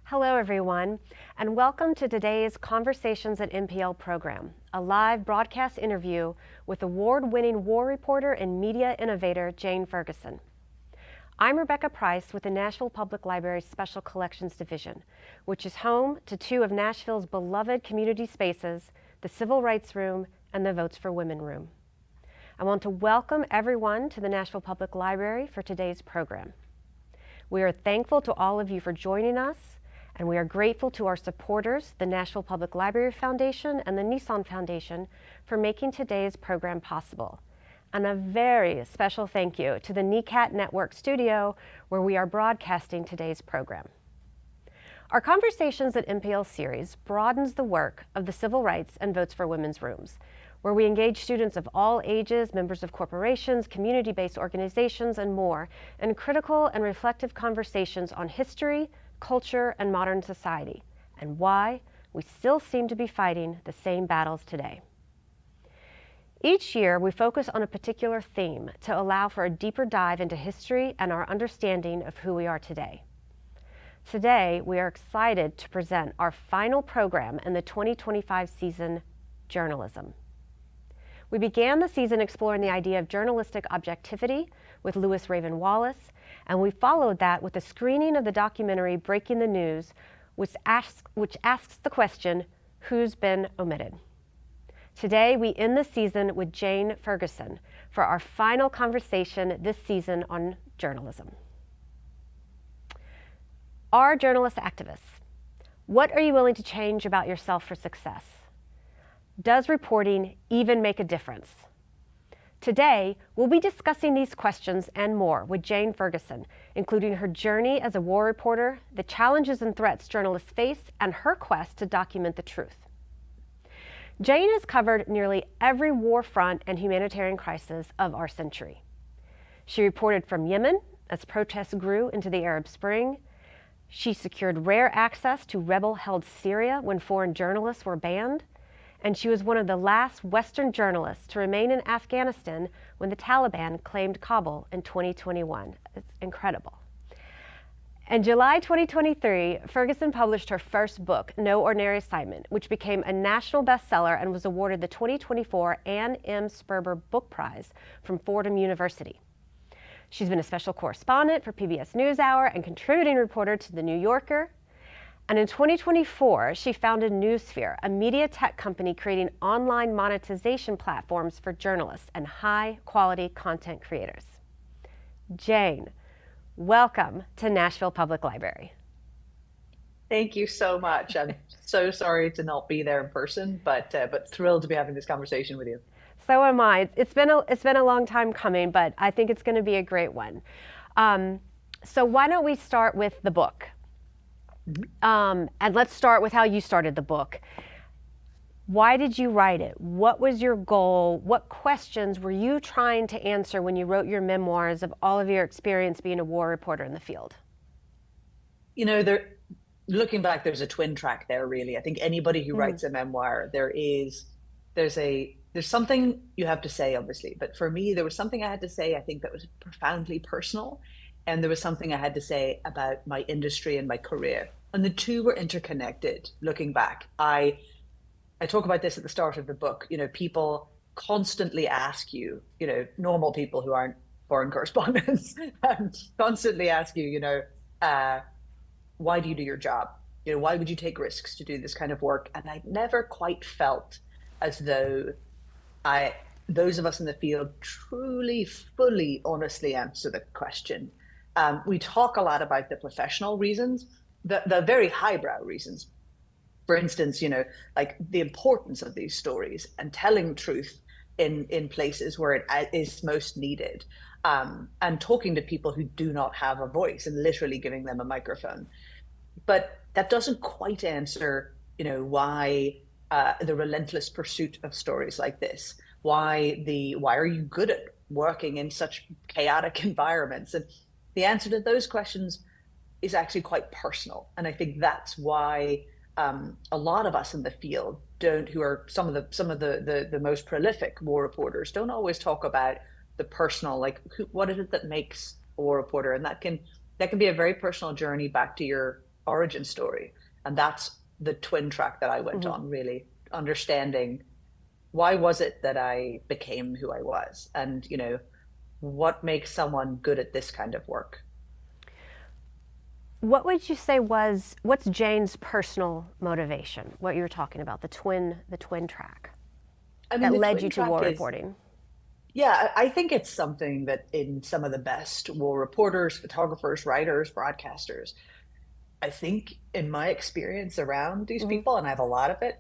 Hello, everyone, and welcome to today's Conversations at NPL program, a live broadcast interview with award-winning war reporter and media innovator Jane Ferguson. I'm Rebecca Price with the Nashville Public Library's Special Collections Division, which is home to two of Nashville's beloved community spaces, the Civil Rights Room and the Votes for Women Room. I want to welcome everyone to the Nashville Public Library for today's program. We are thankful to all of you for joining us, and we are grateful to our supporters, the Nashville Public Library Foundation and the Nissan Foundation, for making today's program possible. And a very special thank you to the NECAT Network studio, where we are broadcasting today's program. Our Conversations at NPL series broadens the work of the Civil Rights and Votes for Women's Rooms, where we engage students of all ages, members of corporations, community-based organizations, and more, in critical and reflective conversations on history, culture, and modern society, and why we still seem to be fighting the same battles today. Each year, we focus on a particular theme to allow for a deeper dive into history and our understanding of who we are today. Today, we are excited to present our final program in the 2025 season, Journalism. We began the season exploring the idea of journalistic objectivity with Lewis Raven Wallace, and we followed that with a screening of the documentary Breaking the News, which asks the question, who's been omitted? Today, we end the season with Jane Ferguson for our final conversation this season on journalism. Are journalists activists? What are you willing to change about yourself for success? Does reporting even make a difference? Today, we'll be discussing these questions and more with Jane Ferguson, including her journey as a war reporter, the challenges and threats journalists face, and her quest to document the truth. Jane has covered nearly every war front and humanitarian crisis of our century. She reported from Yemen as protests grew into the Arab Spring. She secured rare access to rebel-held Syria when foreign journalists were banned. And she was one of the last Western journalists to remain in Afghanistan when the Taliban claimed Kabul in 2021. It's incredible. In July 2023, Ferguson published her first book, No Ordinary Assignment, which became a national bestseller and was awarded the 2024 Ann M. Sperber Book Prize from Fordham University. She's been a special correspondent for PBS NewsHour and contributing reporter to The New Yorker. And in 2024, she founded Newsphere, a media tech company creating online monetization platforms for journalists and high-quality content creators. Jane, welcome to Nashville Public Library. Thank you so much. I'm so sorry to not be there in person, but thrilled to be having this conversation with you. So am I. It's been a long time coming, but I think it's going to be a great one. So why don't we start with the book? And let's start with how you started the book. Why did you write it? What was your goal? What questions were you trying to answer when you wrote your memoirs of all of your experience being a war reporter in the field? You know, looking back, there's a twin track there, really. I think anybody who writes a memoir, there's something you have to say, obviously. But for me, there was something I had to say, I think, that was profoundly personal. And there was something I had to say about my industry and my career. And the two were interconnected, looking back. I talk about this at the start of the book. You know, people constantly ask you, you know, normal people who aren't foreign correspondents, constantly ask you, you know, why do you do your job? You know, why would you take risks to do this kind of work? And I never quite felt as though those of us in the field truly, fully, honestly answer the question. We talk a lot about the professional reasons, the very highbrow reasons. For instance, you know, like the importance of these stories and telling truth in places where it is most needed, and talking to people who do not have a voice and literally giving them a microphone. But that doesn't quite answer, you know, why the relentless pursuit of stories like this. Why are you good at working in such chaotic environments? And the answer to those questions is actually quite personal. And I think that's why a lot of us in the field who are some of the most prolific war reporters, don't always talk about the personal, what is it that makes a war reporter? And that can be a very personal journey back to your origin story. And that's the twin track that I went Mm-hmm. on, really understanding why was it that I became who I was, and what makes someone good at this kind of work. What would you say what's Jane's personal motivation? What you were talking about, the twin track I mean, that the led twin you to track war is, reporting. yeah, I think it's something that in some of the best war reporters, photographers, writers, broadcasters, I think in my experience around these Mm-hmm. people, and I have a lot of it,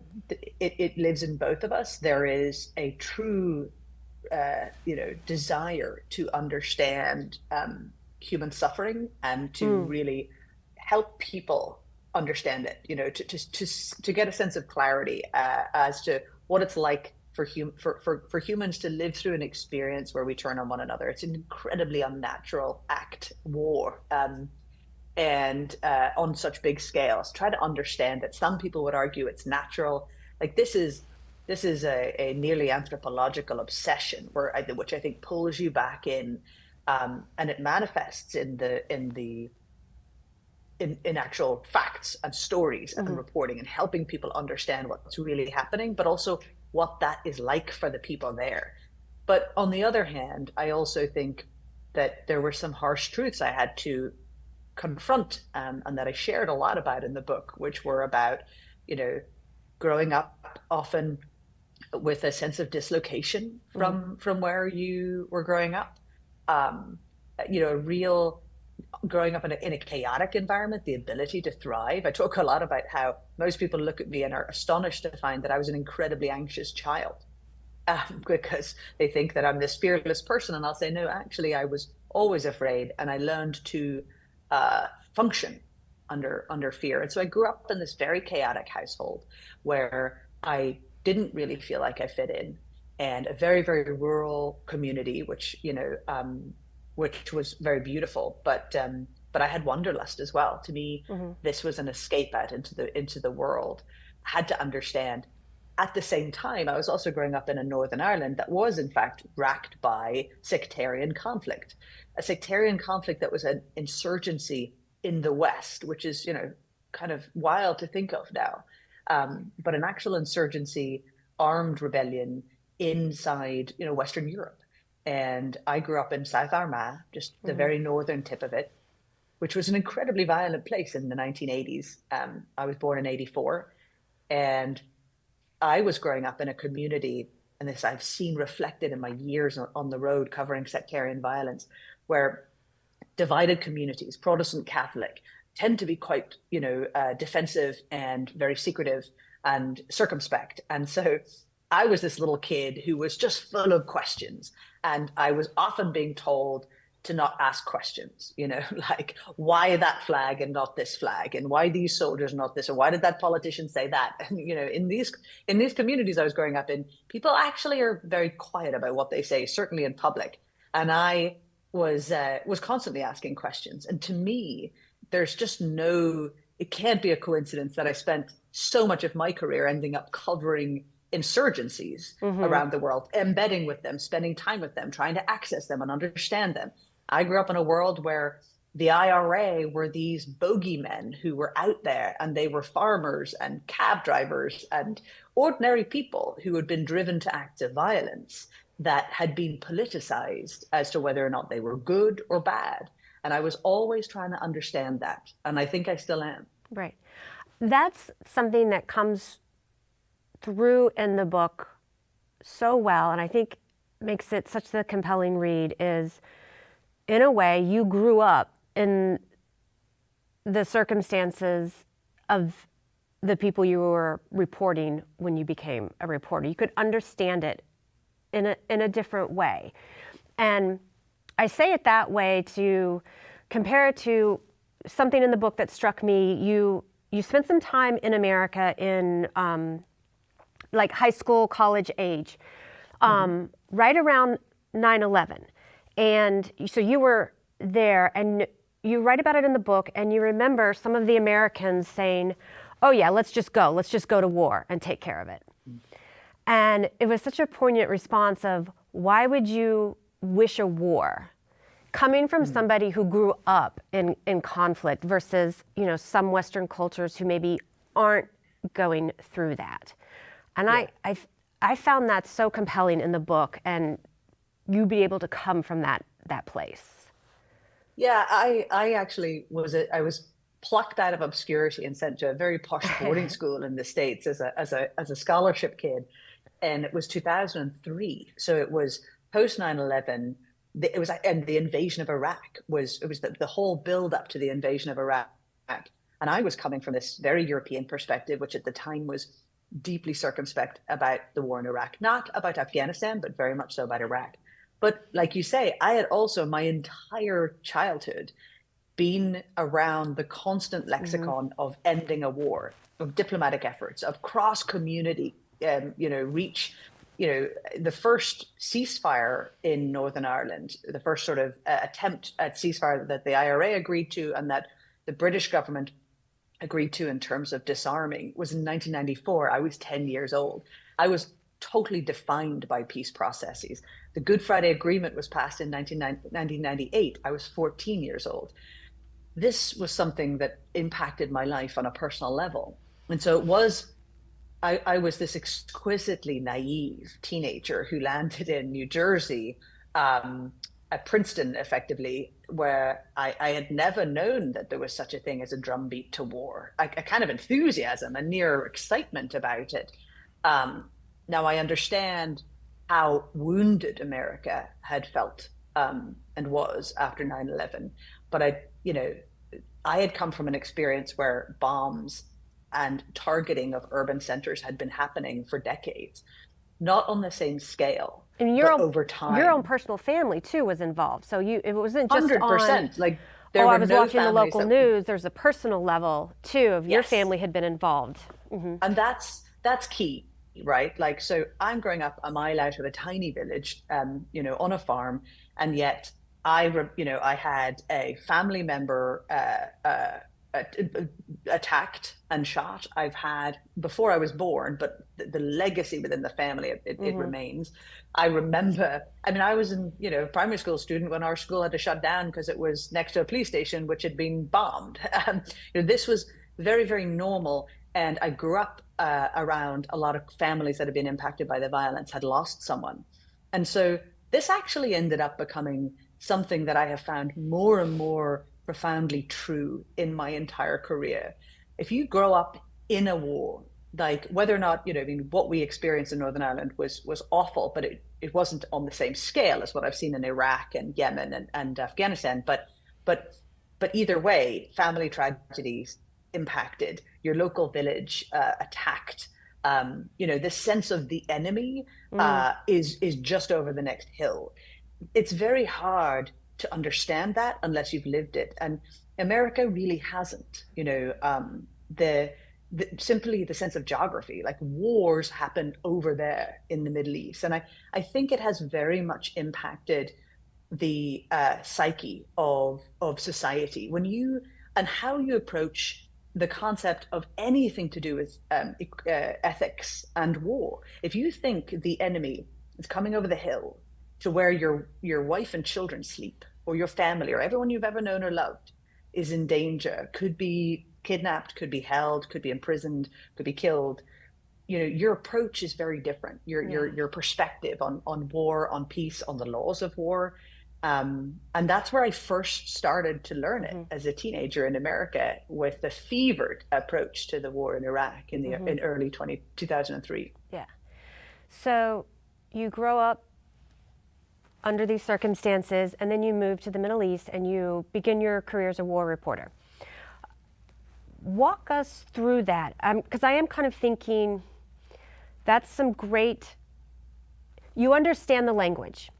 it lives in both of us. There is a true, desire to understand human suffering and to Mm. really help people understand it. To get a sense of clarity as to what it's like for humans to live through an experience where we turn on one another. It's an incredibly unnatural act, war. And on such big scales, try to understand it. Some people would argue it's natural. Like this is a nearly anthropological obsession, which I think pulls you back in, and it manifests in actual facts and stories and Mm-hmm. reporting and helping people understand what's really happening, but also what that is like for the people there. But on the other hand, I also think that there were some harsh truths I had to confront, and that I shared a lot about in the book, which were about, you know, growing up often with a sense of dislocation Mm-hmm. from where you were growing up. Um, a real growing up in a chaotic environment, the ability to thrive. I talk a lot about how most people look at me and are astonished to find that I was an incredibly anxious child, because they think that I'm this fearless person. And I'll say, no, actually, I was always afraid, and I learned to function under fear. And so I grew up in this very chaotic household where I didn't really feel like I fit in, and a very, very rural community, which was very beautiful, but I had wanderlust as well. To me, Mm-hmm. this was an escape out into the world. I had to understand. At the same time, I was also growing up in a Northern Ireland that was, in fact, racked by sectarian conflict, a sectarian conflict that was an insurgency in the West, which is, kind of wild to think of now, but an actual insurgency, armed rebellion inside, Western Europe. And I grew up in South Armagh, just the Mm-hmm. very northern tip of it, which was an incredibly violent place in the 1980s. I was born in 84, and I was growing up in a community, and this I've seen reflected in my years on the road covering sectarian violence, where divided communities, Protestant, Catholic, tend to be quite, defensive and very secretive and circumspect. And so I was this little kid who was just full of questions. And I was often being told to not ask questions, like why that flag and not this flag, and why these soldiers not this, or why did that politician say that? And in these communities I was growing up in, people actually are very quiet about what they say, certainly in public. And I was constantly asking questions. And to me, there's just no, it can't be a coincidence that I spent so much of my career ending up covering insurgencies Mm-hmm. around the world, embedding with them, spending time with them, trying to access them and understand them. I grew up in a world where the IRA were these bogeymen who were out there, and they were farmers and cab drivers and ordinary people who had been driven to acts of violence that had been politicized as to whether or not they were good or bad. And I was always trying to understand that. And I think I still am. Right. That's something that comes through in the book so well, and I think makes it such a compelling read, is in a way you grew up in the circumstances of the people you were reporting when you became a reporter. You could understand it in a different way. And I say it that way to compare it to something in the book that struck me. You spent some time in America in like high school, college age, Mm-hmm. right around 9/11. And so you were there, and you write about it in the book, and you remember some of the Americans saying, oh yeah, let's just go to war and take care of it. And it was such a poignant response of, why would you wish a war? Coming from somebody who grew up in conflict versus, some Western cultures who maybe aren't going through that. And yeah. I found that so compelling in the book, and you be able to come from that place. Yeah, I actually I was plucked out of obscurity and sent to a very posh boarding school in the States as a scholarship kid. And it was 2003. So it was post 9/11. It was, and the invasion of Iraq was the whole build up to the invasion of Iraq. And I was coming from this very European perspective, which at the time was deeply circumspect about the war in Iraq, not about Afghanistan, but very much so about Iraq. But like you say, I had also my entire childhood been around the constant lexicon of ending a war, of diplomatic efforts, of cross community, reach. The first ceasefire in Northern Ireland, the first sort of attempt at ceasefire that the IRA agreed to and that the British government agreed to in terms of disarming was in 1994. I was 10 years old. I was totally defined by peace processes. The Good Friday Agreement was passed in 1998. I was 14 years old. This was something that impacted my life on a personal level. And so I was this exquisitely naive teenager who landed in New Jersey, at Princeton, effectively, where I had never known that there was such a thing as a drumbeat to war, a kind of enthusiasm, a near excitement about it. Now I understand how wounded America had felt and was after 9/11, but I had come from an experience where bombs and targeting of urban centers had been happening for decades, not on the same scale. And but over time, your own personal family too was involved. So it wasn't just 100%. on. Like there I were was no watching the local families news. There's a personal level too of your Yes. family had been involved. And that's key, right? Like, so I'm growing up a mile out of a tiny village, on a farm, and yet I had a family member attacked and shot. I've had before I was born, but the legacy within the family, it remains. I remember, I was in, primary school student when our school had to shut down because it was next to a police station, which had been bombed. This was very, very normal. And I grew up around a lot of families that had been impacted by the violence, had lost someone. And so this actually ended up becoming something that I have found more and more profoundly true in my entire career. If you grow up in a war, like whether or not, what we experienced in Northern Ireland was awful, but it wasn't on the same scale as what I've seen in Iraq and Yemen and Afghanistan. But either way, family tragedies impacted, your local village attacked. This sense of the enemy is just over the next hill. It's very hard to understand that unless you've lived it, and America really hasn't. Simply the sense of geography, like wars happen over there in the Middle East, and I think it has very much impacted the psyche of society and how you approach the concept of anything to do with ethics and war. If you think the enemy is coming over the hill to where your wife and children sleep, or your family, or everyone you've ever known or loved is in danger, could be kidnapped, could be held, could be imprisoned, could be killed, your approach is very different. Your perspective on war, on peace, on the laws of war. And that's where I first started to learn it as a teenager in America, with the fevered approach to the war in Iraq in early 2003. Yeah. So you grow up under these circumstances, and then you move to the Middle East and you begin your career as a war reporter. Walk us through that, because I am kind of thinking that's some great, you understand the language,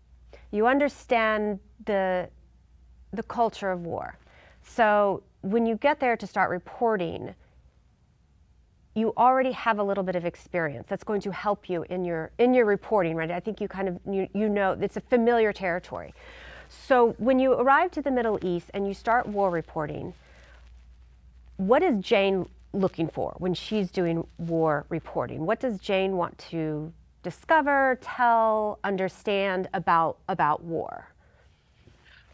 you understand the culture of war. So when you get there to start reporting, you already have a little bit of experience that's going to help you in your reporting, right? I think you kind of, it's a familiar territory. So when you arrive to the Middle East and you start war reporting, what is Jane looking for when she's doing war reporting? What does Jane want to discover, tell, understand about war?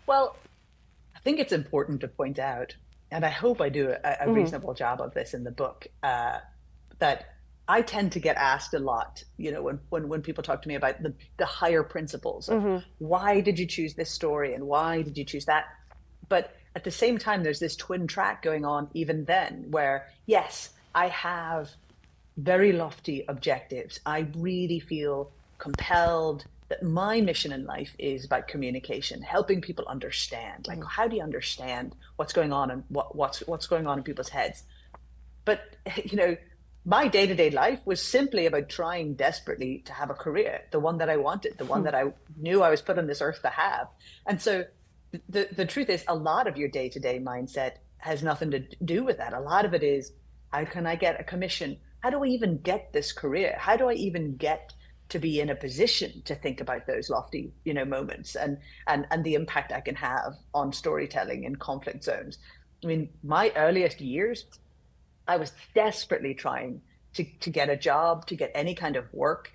Well, I think it's important to point out, and I hope I do a Hmm. reasonable job of this in the book, that I tend to get asked a lot, when people talk to me about the higher principles of Hmm. why did you choose this story and why did you choose that? But at the same time, there's this twin track going on even then, where yes, I have very lofty objectives. I really feel compelled that my mission in life is about communication, helping people understand. Like, Hmm. how do you understand what's going on and what's going on in people's heads? But you know, my day-to-day life was simply about trying desperately to have a career, the one that I wanted, the one that I knew I was put on this earth to have. And so the truth is, a lot of your day-to-day mindset has nothing to do with that. A lot of it is, how can I get a commission? How do I even get this career? How do I even get to be in a position to think about those lofty, moments and the impact I can have on storytelling in conflict zones? I mean, my earliest years, I was desperately trying to get a job, to get any kind of work.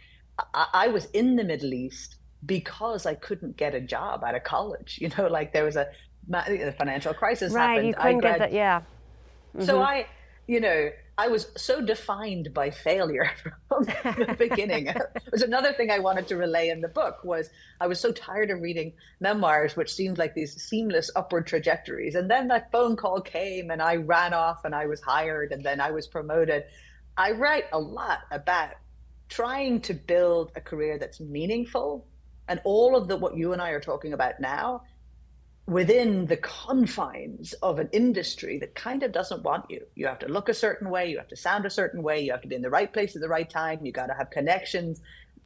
I was in the Middle East because I couldn't get a job out of college. Like there was a financial crisis Right, you happened. couldn't get that. Yeah. So Hmm. you know, I was so defined by failure from the beginning. It was another thing I wanted to relay in the book was I was so tired of reading memoirs, which seemed like these seamless upward trajectories. And then that phone call came and I ran off and I was hired and then I was promoted. I write a lot about trying to build a career that's meaningful and all of what you and I are talking about now within the confines of an industry that kind of doesn't want you. You have to look a certain way, you have to sound a certain way, you have to be in the right place at the right time, you got to have connections.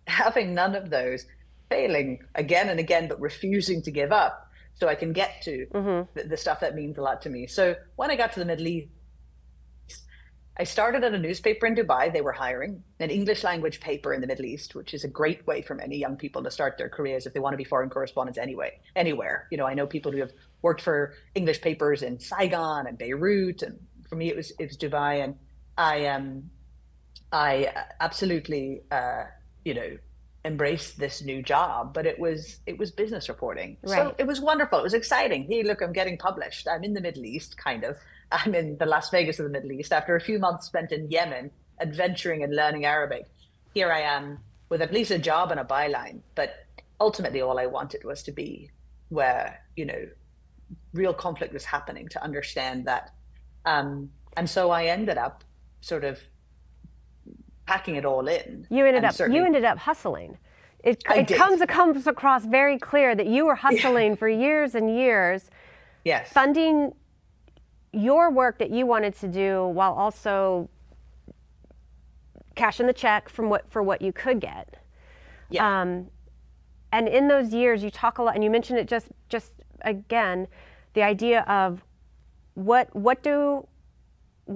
Having none of those, failing again and again, but refusing to give up so I can get to Hmm. the stuff that means a lot to me. So when I got to the Middle East, I started at a newspaper in Dubai. They were hiring an English language paper in the Middle East, which is a great way for many young people to start their careers if they want to be foreign correspondents anywhere. I know people who have worked for English papers in Saigon and Beirut, and for me it was Dubai, and I absolutely embraced this new job, but it was business reporting. So Right. it was wonderful. It was exciting. Hey, look, I'm getting published. I'm in the Middle East, kind of. I'm in the Las Vegas of the Middle East after a few months spent in Yemen, adventuring and learning Arabic. Here I am with at least a job and a byline. But ultimately, all I wanted was to be where, real conflict was happening, to understand that. And so I ended up sort of packing it all in. You ended And up you certainly ended up hustling. It, I it did. comes across very clear that you were Yeah. hustling for years and years, Yes. funding your work that you wanted to do while also cashing the check for what you could get. Yeah. Um, and in those years, you talk a lot, and you mentioned it just again, the idea of what do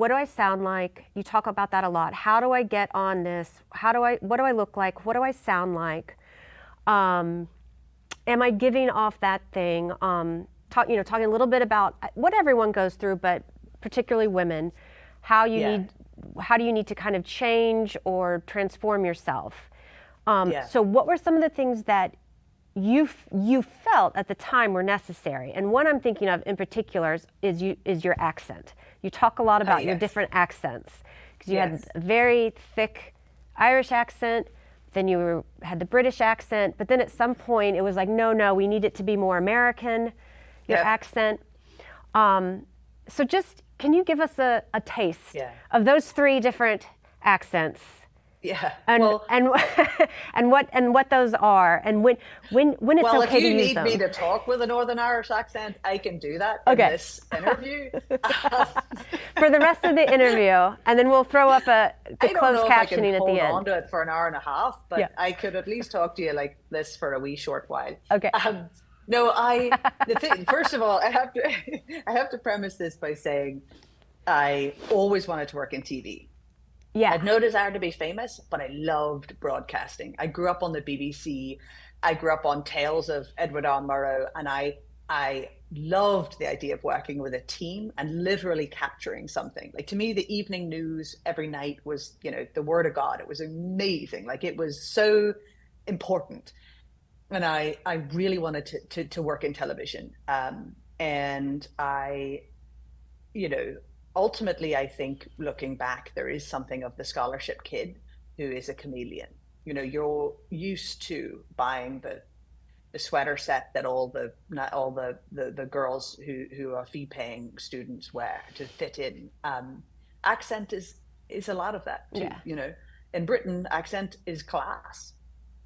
I sound like? You talk about that a lot. How do I get on this? What do I look like? What do I sound like? Am I giving off that thing? Talking a little bit about what everyone goes through, but particularly women, how Yeah. do you need to kind of change or transform yourself? Yeah. So what were some of the things that you felt at the time were necessary? And one I'm thinking of in particular is your accent. You talk a lot Oh, about your yes. different accents because you had Yes. a very thick Irish accent, then had the British accent, but then at some point it was like, no, we need it to be more American, your Yep. accent. So just can you give us a taste Yeah. of those three different accents? Yeah. And Well, and what those are, and when it's if okay to you use need me them. to talk with a Northern Irish accent, I can do that in Okay. this interview. For the rest of the interview, and then we'll throw up the I don't closed know if I can captioning at the hold on end. to it for an hour and a half, Yeah. but I could at least talk to you like this for a wee short while. Okay. No, the thing, first of all, I have to premise this by saying I always wanted to work in TV. I Yeah. had no desire to be famous, but I loved broadcasting. I grew up on the BBC. I grew up on Tales of Edward R. Murrow, and I loved the idea of working with a team and literally capturing something. Like to me, the evening news every night was, the word of God. It was amazing. Like it was so important. and I really wanted to work in television. And you know, ultimately, I think looking back, there is something of the scholarship kid who is a chameleon. You know, you're used to buying the sweater set that all the girls who are fee paying students wear to fit in. Accent is a lot of that too. Yeah. You know, in Britain, accent is class.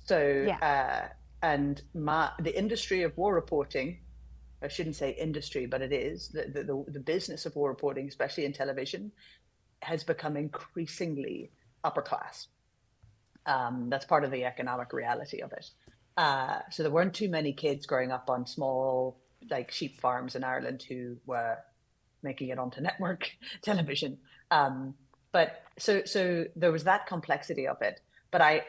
So Yeah. and the industry of war reporting, I shouldn't say industry, but it is the business of war reporting, especially in television, has become increasingly upper class. That's part of the economic reality of it. So there weren't too many kids growing up on small, like sheep farms in Ireland who were making it onto network television. But so there was that complexity of it. But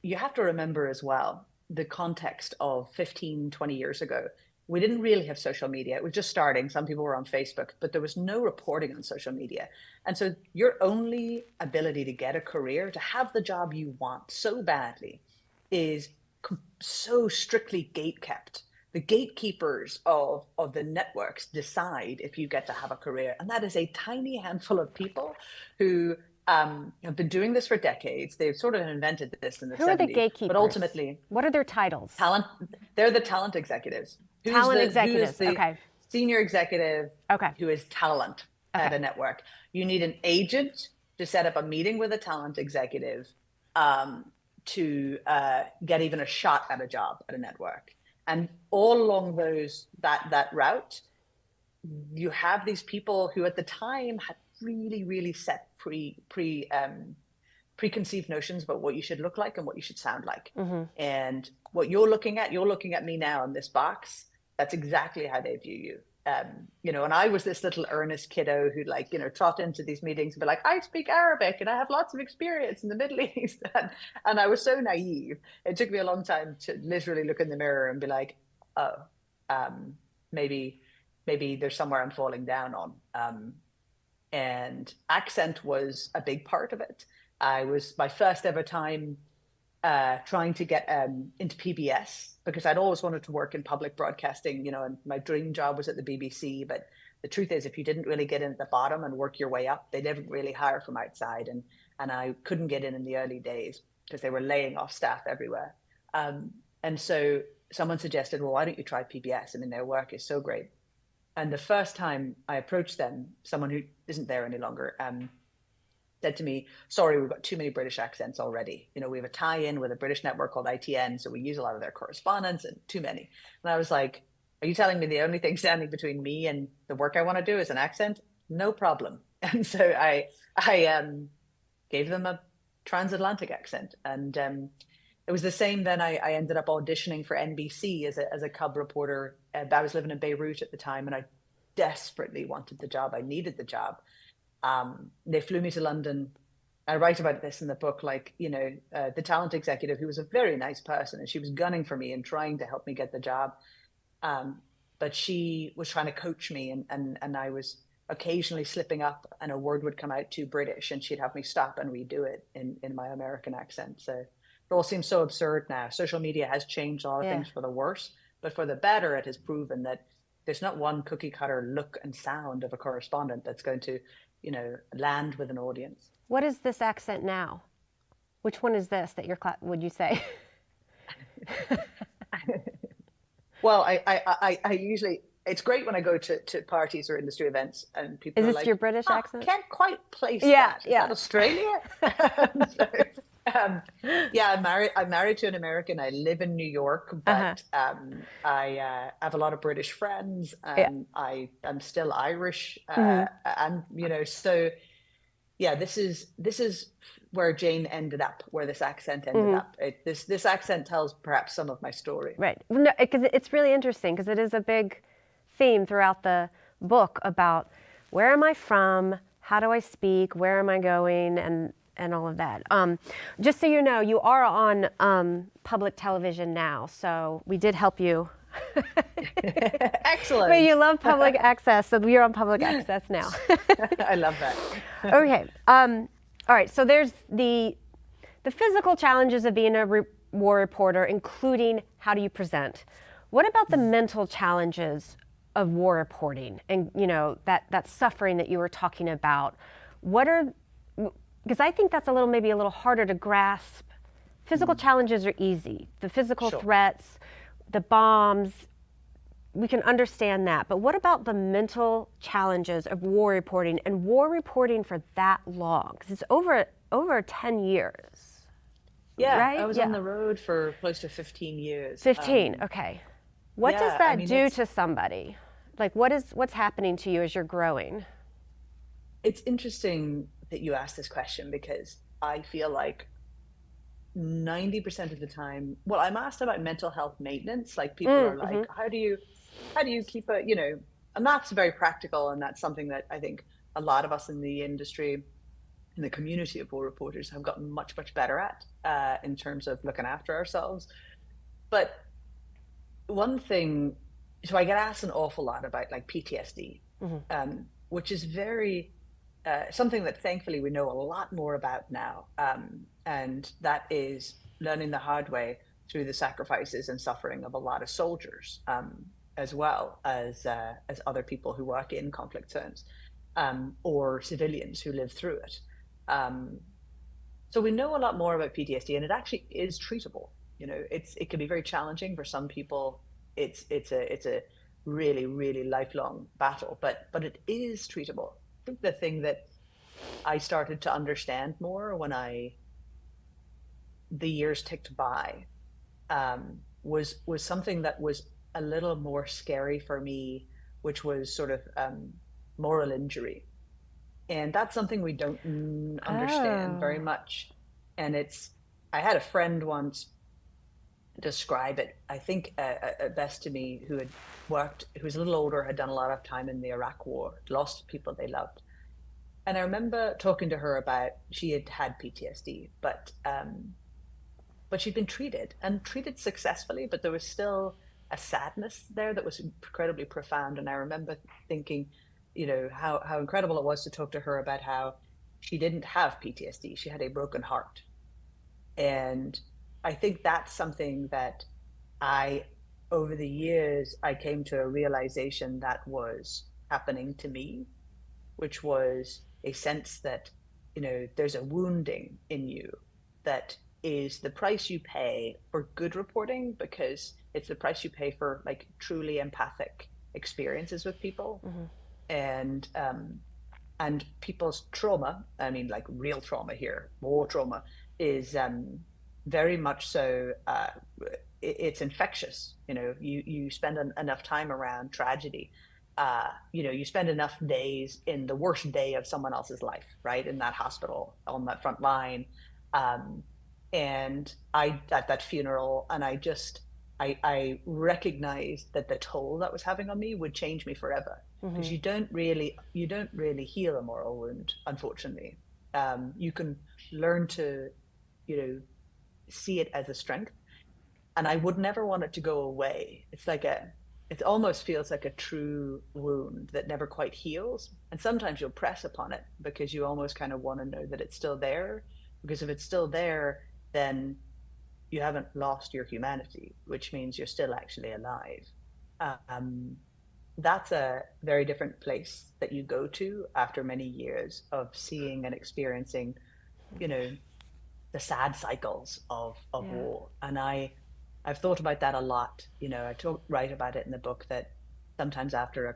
you have to remember as well the context of 15, 20 years ago. We didn't really have social media. It was just starting. Some people were on Facebook, but there was no reporting on social media. And so your only ability to get a career, to have the job you want so badly, is so strictly gate kept. The gatekeepers of the networks decide if you get to have a career. And that is a tiny handful of people who have been doing this for decades. They've sort of invented this in the Who are the 70s. gatekeepers? But ultimately, what are their titles? they're the talent executives. Talent Who executives. is the Okay. senior executive Okay. who is talent at Okay. a network? You need an agent to set up a meeting with a talent executive to get even a shot at a job at a network. And all along that route, you have these people who at the time had really set preconceived notions about what you should look like and what you should sound like. And what you're looking at me now in this box, that's exactly how they view you. You know, and I was this little earnest kiddo who'd like, you know, trot into these meetings and be like, I speak Arabic and I have lots of experience in the Middle East. And I was so naive. It took me a long time to literally look in the mirror and be like, oh, maybe there's somewhere I'm falling down on. And accent was a big part of it. I was my first ever time trying to get into PBS because I'd always wanted to work in public broadcasting, you know, and my dream job was at the BBC. But the truth is, if you didn't really get in at the bottom and work your way up, they didn't really hire from outside. And I couldn't get in the early days because they were laying off staff everywhere. And so someone suggested, well, why don't you try PBS? I mean, their work is so great. And the first time I approached them, someone who isn't there any longer, said to me, sorry, we've got too many British accents already. You know, we have a tie-in with a British network called ITN, so we use a lot of their correspondence and too many. And I was like, are you telling me the only thing standing between me and the work I want to do is an accent? No problem. And so I gave them a transatlantic accent. And it was the same then. I ended up auditioning for NBC as a cub reporter. I was living in Beirut at the time and I desperately wanted the job. I needed the job. They flew me to London. I write about this in the book, like, you know, the talent executive, who was a very nice person, and she was gunning for me and trying to help me get the job. But she was trying to coach me, and I was occasionally slipping up and a word would come out too British and she'd have me stop and redo it in my American accent. So it all seems so absurd now. Social media has changed a lot of things for the worse, but for the better, it has proven that there's not one cookie cutter look and sound of a correspondent that's going to, you know, land with an audience. What is this accent now? Which one is this that would you say? Well, I usually, it's great when I go to parties or industry events and people is are this like, your British accent? Can't quite place that. Is that Australia? I'm married to an American. I live in New York, but I have a lot of British friends, and I'm still Irish, and you know, so yeah, this is where Jane ended up, where this accent ended up. This accent tells perhaps some of my story. Right, no, because it's really interesting because it is a big theme throughout the book about where am I from, how do I speak, where am I going, and all of that. Just so you know, you are on public television now, so we did help you. Excellent. But you love public access, so you're on public access now. I love that. Okay. All right. So there's the physical challenges of being a war reporter, including how do you present? What about the mental challenges of war reporting and, you know, that suffering that you were talking about? What are, because I think that's maybe a little harder to grasp. Physical challenges are easy. The physical Sure. threats, the bombs, we can understand that. But what about the mental challenges of war reporting and war reporting for that long? Because it's over 10 years, Yeah, I right? was on Yeah. the road for close to 15 years. 15, okay. What does Yeah, I that mean, do to somebody? Like what's happening to you as you're growing? it's interesting that you asked this question because I feel like 90% of the time, well, I'm asked about mental health maintenance. Like people are Mm-hmm. like, how do you keep a, and that's very practical. And that's something that I think a lot of us in the industry, in the community of war reporters have gotten much, much better at in terms of looking after ourselves. But one thing, so I get asked an awful lot about like PTSD, which is very something that thankfully we know a lot more about now, and that is learning the hard way through the sacrifices and suffering of a lot of soldiers, as well as other people who work in conflict zones, or civilians who live through it. Um, so we know a lot more about PTSD, and it actually is treatable. It can be very challenging for some people. It's a really really lifelong battle, but it is treatable. I think the thing that I started to understand more when the years ticked by, was something that was a little more scary for me, which was sort of moral injury, and that's something we don't understand very Oh. much. And I had a friend once describe it, I think, best to me, who was a little older, had done a lot of time in the Iraq War, lost people they loved. And I remember talking to her about she had had PTSD, but she'd been treated and treated successfully, but there was still a sadness there that was incredibly profound. And I remember thinking, how incredible it was to talk to her about how she didn't have PTSD. She had a broken heart. And I think that's something that I, over the years, I came to a realization that was happening to me, which was a sense that, there's a wounding in you that is the price you pay for good reporting, because it's the price you pay for like truly empathic experiences with people. And people's trauma, I mean, like real trauma here, war trauma, is very much so, it's infectious. You spend enough time around tragedy, you spend enough days in the worst day of someone else's life, right, in that hospital on that front line. And I at that funeral, and I recognized that the toll that was having on me would change me forever, because you don't really heal a moral wound, unfortunately. You can learn to, see it as a strength, and I would never want it to go away. It almost feels like a true wound that never quite heals. And sometimes you'll press upon it because you almost kind of want to know that it's still there. Because if it's still there, then you haven't lost your humanity, which means you're still actually alive. Um, that's a very different place that you go to after many years of seeing and experiencing, you know, the sad cycles of Yeah. war. And I've thought about that a lot. Write about it in the book that sometimes after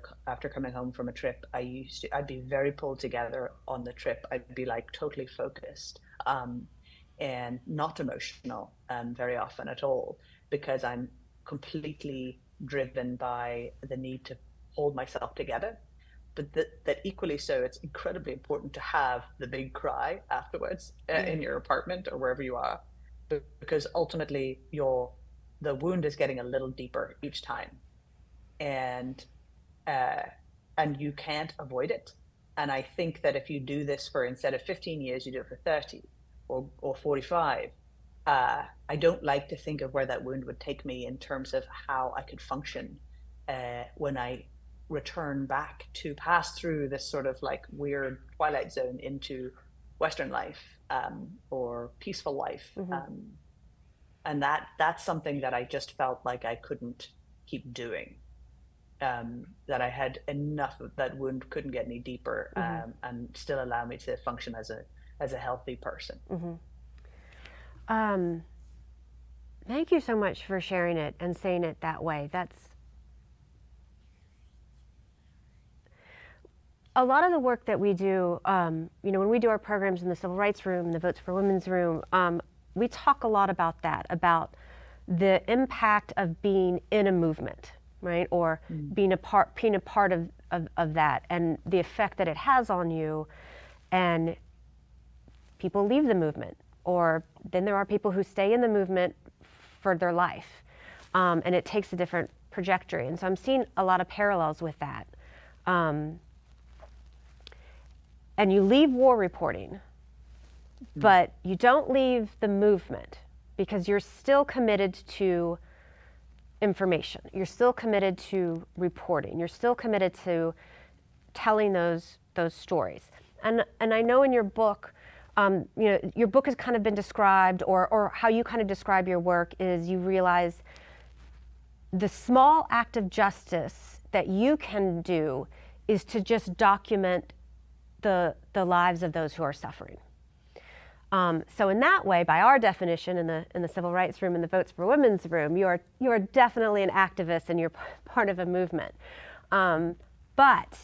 coming home from a trip, I'd be very pulled together on the trip. I'd be like totally focused, and not emotional, very often at all, because I'm completely driven by the need to hold myself together. But that equally so, it's incredibly important to have the big cry afterwards, Yeah. in your apartment or wherever you are, because ultimately the wound is getting a little deeper each time, and uh, and you can't avoid it. And I think that if you do this for, instead of 15 years, you do it for 30 or 45. I don't like to think of where that wound would take me in terms of how I could function, when I return back to pass through this sort of like weird twilight zone into Western life, or peaceful life. And that's something that I just felt like I couldn't keep doing. That I had enough of that wound, couldn't get any deeper, and still allow me to function as a healthy person. Thank you so much for sharing it and saying it that way. That's a lot of the work that we do. When we do our programs in the Civil Rights Room, the Votes for Women's Room, we talk a lot about that, about the impact of being in a movement, right? Or being a part of that, and the effect that it has on you. And people leave the movement, or then there are people who stay in the movement for their life, and it takes a different trajectory. And so I'm seeing a lot of parallels with that. And you leave war reporting, but you don't leave the movement, because you're still committed to information. You're still committed to reporting. You're still committed to telling those stories. And I know in your book, your book has kind of been described, or how you kind of describe your work is, you realize the small act of justice that you can do is to just document the lives of those who are suffering. So in that way, by our definition in the Civil Rights Room and the Votes for Women's Room, you are definitely an activist, and you're part of a movement. But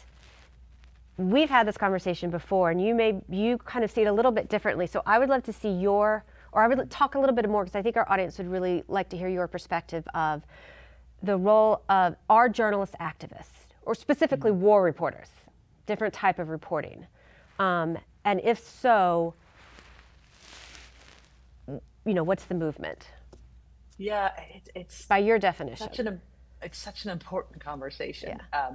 we've had this conversation before, and you kind of see it a little bit differently. So I would love to see or I would talk a little bit more, because I think our audience would really like to hear your perspective of the role of our journalist activists, or specifically war reporters, different type of reporting. And if so, what's the movement? Yeah, it's by your definition. It's such an important conversation. Yeah.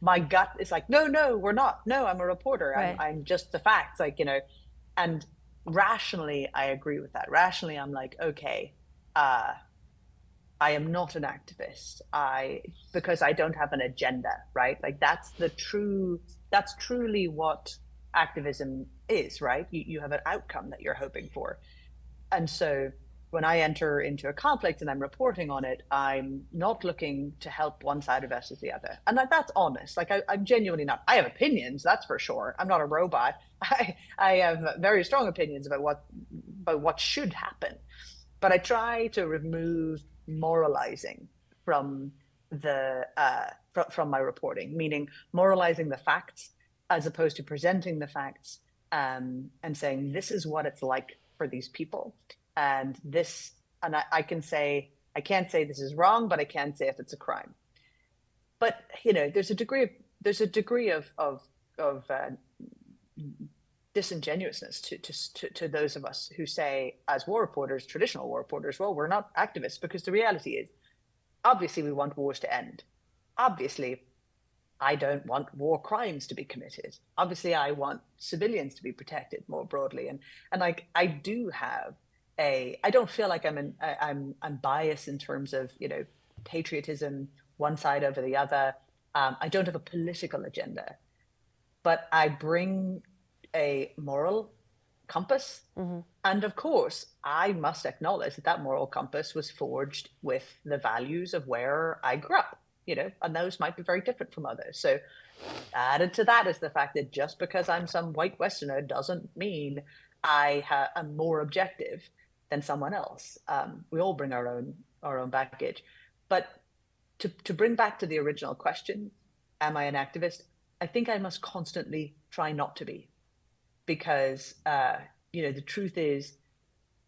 My gut is like, no, we're not. No, I'm a reporter. Right. I'm just the facts, and rationally, I agree with that. Rationally, I'm like, okay, I am not an activist. Because I don't have an agenda, right? Like that's truly what activism is, right? You have an outcome that you're hoping for. And so when I enter into a conflict and I'm reporting on it, I'm not looking to help one side versus the other. And that's honest. Like I'm genuinely not. I have opinions, that's for sure. I'm not a robot. I have very strong opinions about what should happen. But I try to remove moralizing from from my reporting, meaning moralizing the facts as opposed to presenting the facts, and saying this is what it's like for these people, and I can say, I can't say this is wrong, but I can say if it's a crime. But there's a degree of disingenuousness to those of us who say, as war reporters, traditional war reporters, well, we're not activists, because the reality is, obviously, we want wars to end. Obviously, I don't want war crimes to be committed. Obviously, I want civilians to be protected more broadly. And like, I do have I don't feel like I'm biased in terms of, patriotism, one side over the other. I don't have a political agenda, but I bring a moral compass. And of course, I must acknowledge that moral compass was forged with the values of where I grew up, and those might be very different from others. So added to that is the fact that just because I'm some white Westerner doesn't mean I am more objective than someone else. We all bring our own baggage. But to bring back to the original question, am I an activist? I think I must constantly try not to be, because the truth is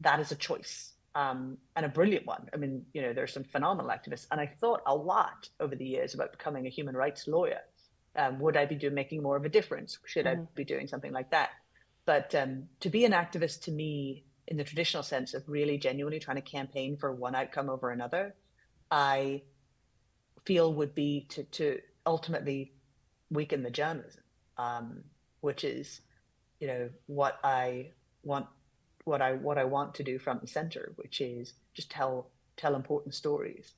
that is a choice, and a brilliant one. I mean, there's some phenomenal activists, and I thought a lot over the years about becoming a human rights lawyer. Would I be making more of a difference? Should I be doing something like that? But to be an activist, to me, in the traditional sense of really genuinely trying to campaign for one outcome over another, I feel would be to ultimately weaken the journalism, which is, what I want to do front and center, which is just tell important stories.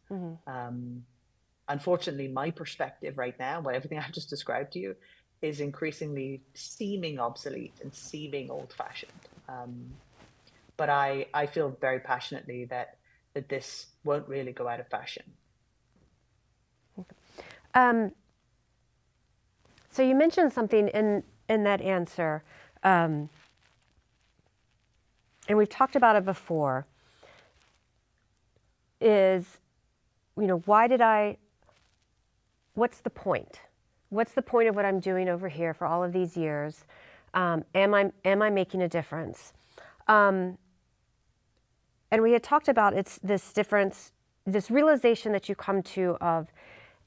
Unfortunately, my perspective right now, by everything I've just described to you, is increasingly seeming obsolete and seeming old-fashioned. but I feel very passionately that this won't really go out of fashion. So you mentioned something in that answer, and we've talked about it before, is, what's the point? What's the point of what I'm doing over here for all of these years? Am I making a difference? And we had talked about it's this difference, this realization that you come to of,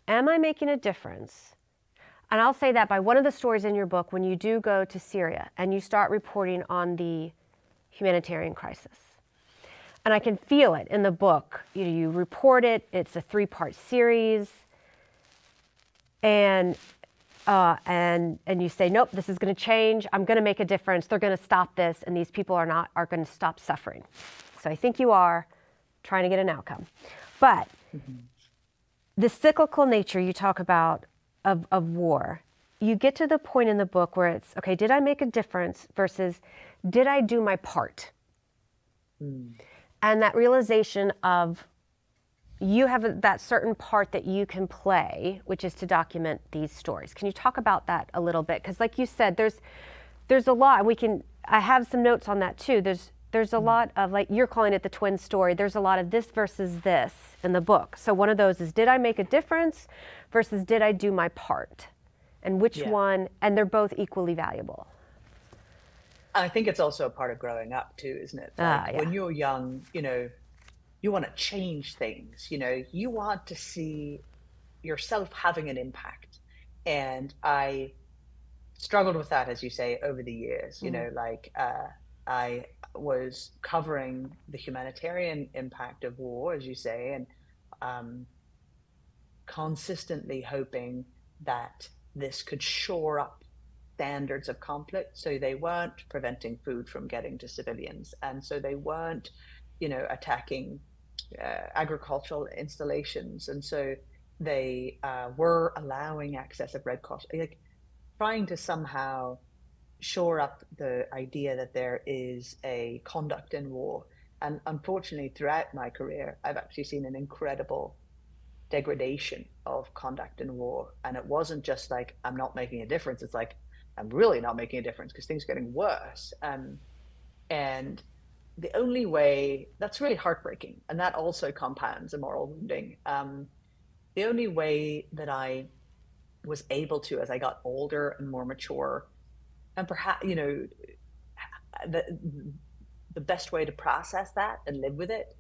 am I making a difference? And I'll say that by one of the stories in your book, when you do go to Syria and you start reporting on the humanitarian crisis. And I can feel it in the book. You report it, it's a 3-part series. And you say, nope, this is going to change. I'm going to make a difference. They're going to stop this, and these people are going to stop suffering. So I think you are trying to get an outcome. But the cyclical nature you talk about of war, you get to the point in the book where it's, okay, did I make a difference versus did I do my part? And that realization of you have that certain part that you can play, which is to document these stories. Can you talk about that a little bit? Because like you said, there's a lot. I have some notes on that too. There's a lot of, like you're calling it the twin story. There's a lot of this versus this in the book. So one of those is, did I make a difference versus did I do my part? And which one, and they're both equally valuable. I think it's also a part of growing up too, isn't it? Like when you're young, you want to change things, you want to see yourself having an impact. And I struggled with that, as you say, over the years. I was covering the humanitarian impact of war, as you say, and consistently hoping that this could shore up standards of conflict, so they weren't preventing food from getting to civilians, and so they weren't attacking agricultural installations, and so they were allowing access of Red Cross, like trying to somehow shore up the idea that there is a conduct in war. And unfortunately, throughout my career, I've actually seen an incredible degradation of conduct in war. And it wasn't just like, I'm not making a difference. It's like, I'm really not making a difference because things are getting worse. And the only way, that's really heartbreaking. And that also compounds a moral wounding. The only way that I was able to, as I got older and more mature, and perhaps, the best way to process that and live with it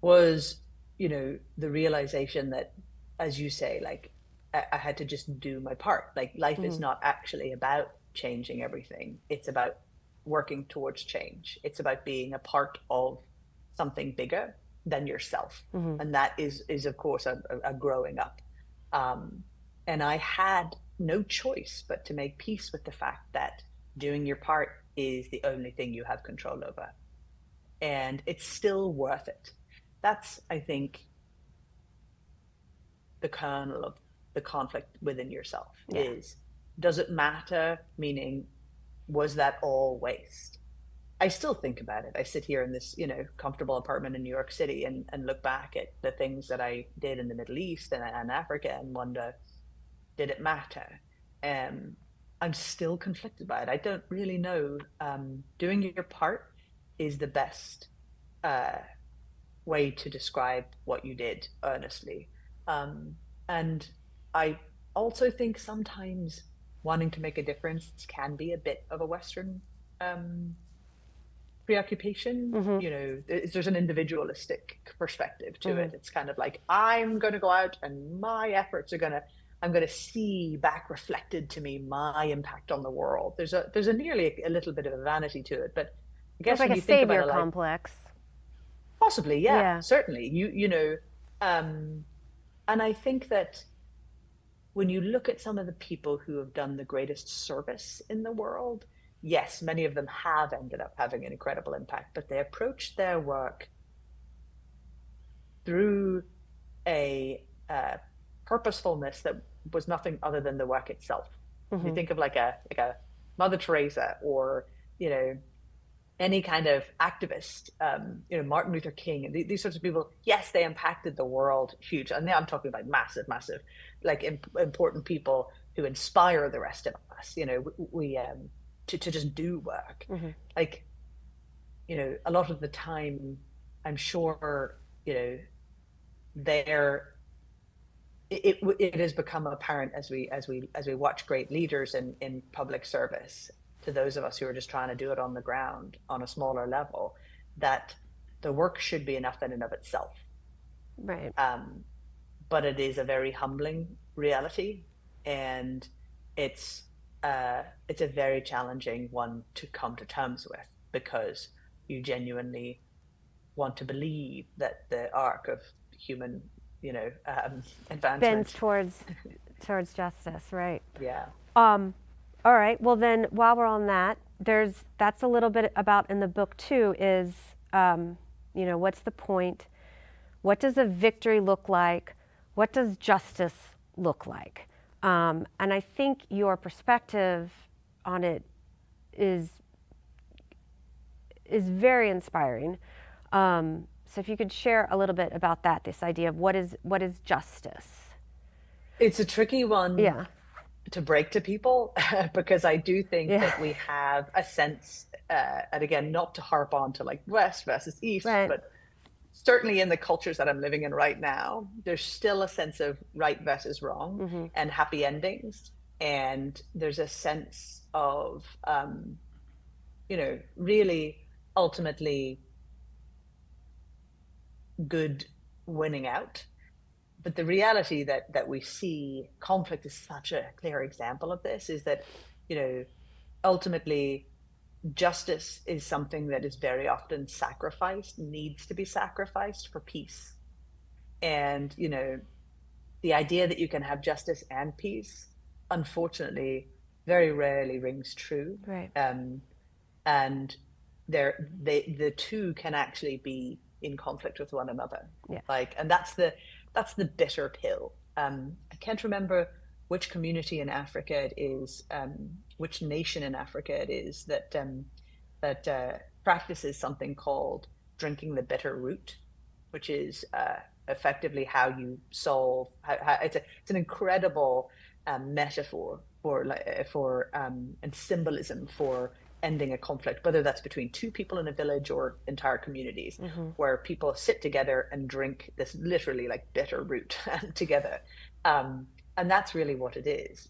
was, the realization that, as you say, like I had to just do my part. Like life is not actually about changing everything. It's about working towards change. It's about being a part of something bigger than yourself. And that is of course a growing up. And I had no choice but to make peace with the fact that doing your part is the only thing you have control over. And it's still worth it. That's, I think, the kernel of the conflict within yourself is, does it matter? Meaning, was that all waste? I still think about it. I sit here in this, comfortable apartment in New York City and look back at the things that I did in the Middle East and Africa and wonder, did it matter? I'm still conflicted by it. I don't really know. Doing your part is the best way to describe what you did, earnestly. And I also think sometimes wanting to make a difference can be a bit of a Western preoccupation. There's an individualistic perspective to it. It's kind of like, I'm going to go out and my efforts I'm going to see back reflected to me my impact on the world. There's a nearly a little bit of a vanity to it, but I guess it's like when a you think savior about it, complex. Possibly, certainly. And I think that when you look at some of the people who have done the greatest service in the world, yes, many of them have ended up having an incredible impact, but they approached their work through a purposefulness that was nothing other than the work itself. You think of like a Mother Teresa or any kind of activist, Martin Luther King, and these sorts of people, yes, they impacted the world huge. And now I'm talking about massive, massive, like important people who inspire the rest of us, we to just do work. Like, a lot of the time, I'm sure, there it has become apparent as we watch great leaders in public service, to those of us who are just trying to do it on the ground on a smaller level, that the work should be enough in and of itself. Right. But it is a very humbling reality, and it's it's a very challenging one to come to terms with, because you genuinely want to believe that the arc of human, Bends advancement. towards justice, right? Yeah. All right. Well, then, while we're on that, that's a little bit about in the book too. Is what's the point? What does a victory look like? What does justice look like? And I think your perspective on it is very inspiring. So if you could share a little bit about that, this idea of what is justice. It's a tricky one. Yeah. To break to people, because I do think Yeah. that we have a sense, and again, not to harp on to like West versus East, Right. but certainly in the cultures that I'm living in right now, there's still a sense of right versus wrong and happy endings. And there's a sense of, really ultimately good winning out. But the reality that we see, conflict is such a clear example of this, is that, ultimately justice is something that is very often sacrificed, needs to be sacrificed for peace. And, the idea that you can have justice and peace, unfortunately, very rarely rings true. Right. And the two can actually be in conflict with one another. Yeah. And that's the bitter pill. I can't remember which community in Africa it is, which nation in Africa it is that practices something called drinking the bitter root, which is effectively how you solve. How it's an incredible metaphor for and symbolism for ending a conflict, whether that's between two people in a village or entire communities, where people sit together and drink this literally like bitter root together. And that's really what it is.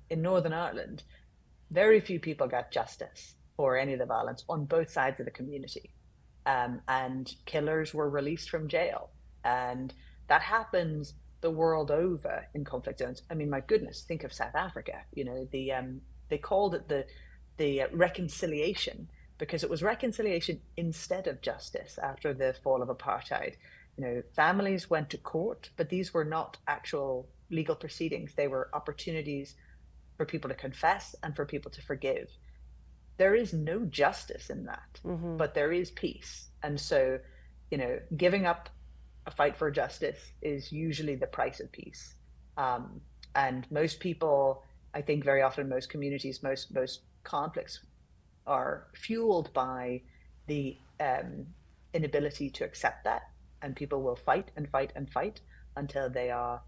In Northern Ireland, very few people got justice for any of the violence on both sides of the community. And killers were released from jail. And that happens the world over in conflict zones. I mean, my goodness, think of South Africa. They called it the reconciliation, because it was reconciliation instead of justice after the fall of apartheid. Families went to court, but these were not actual legal proceedings. They were opportunities for people to confess and for people to forgive. There is no justice in that, but there is peace. And so, giving up a fight for justice is usually the price of peace. And most people, I think very often, most communities, most conflicts are fueled by the inability to accept that. And people will fight and fight and fight until they are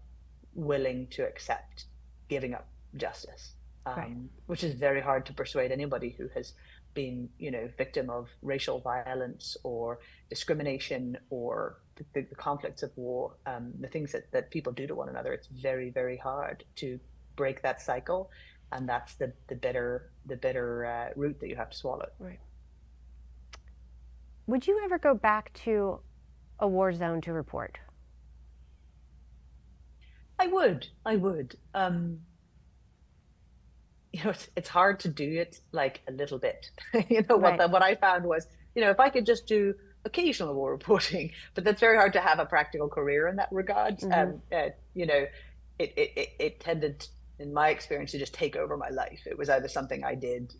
willing to accept giving up justice, Right. which is very hard to persuade anybody who has been, victim of racial violence or discrimination or the conflicts of war, the things that people do to one another. It's very, very hard to break that cycle, and that's the bitter root that you have to swallow. Right. Would you ever go back to a war zone to report? I would. It's hard to do it like a little bit. Right. What I found was, if I could just do occasional war reporting, but that's very hard to have a practical career in that regard. It tended, in my experience, to just take over my life. It was either something I did,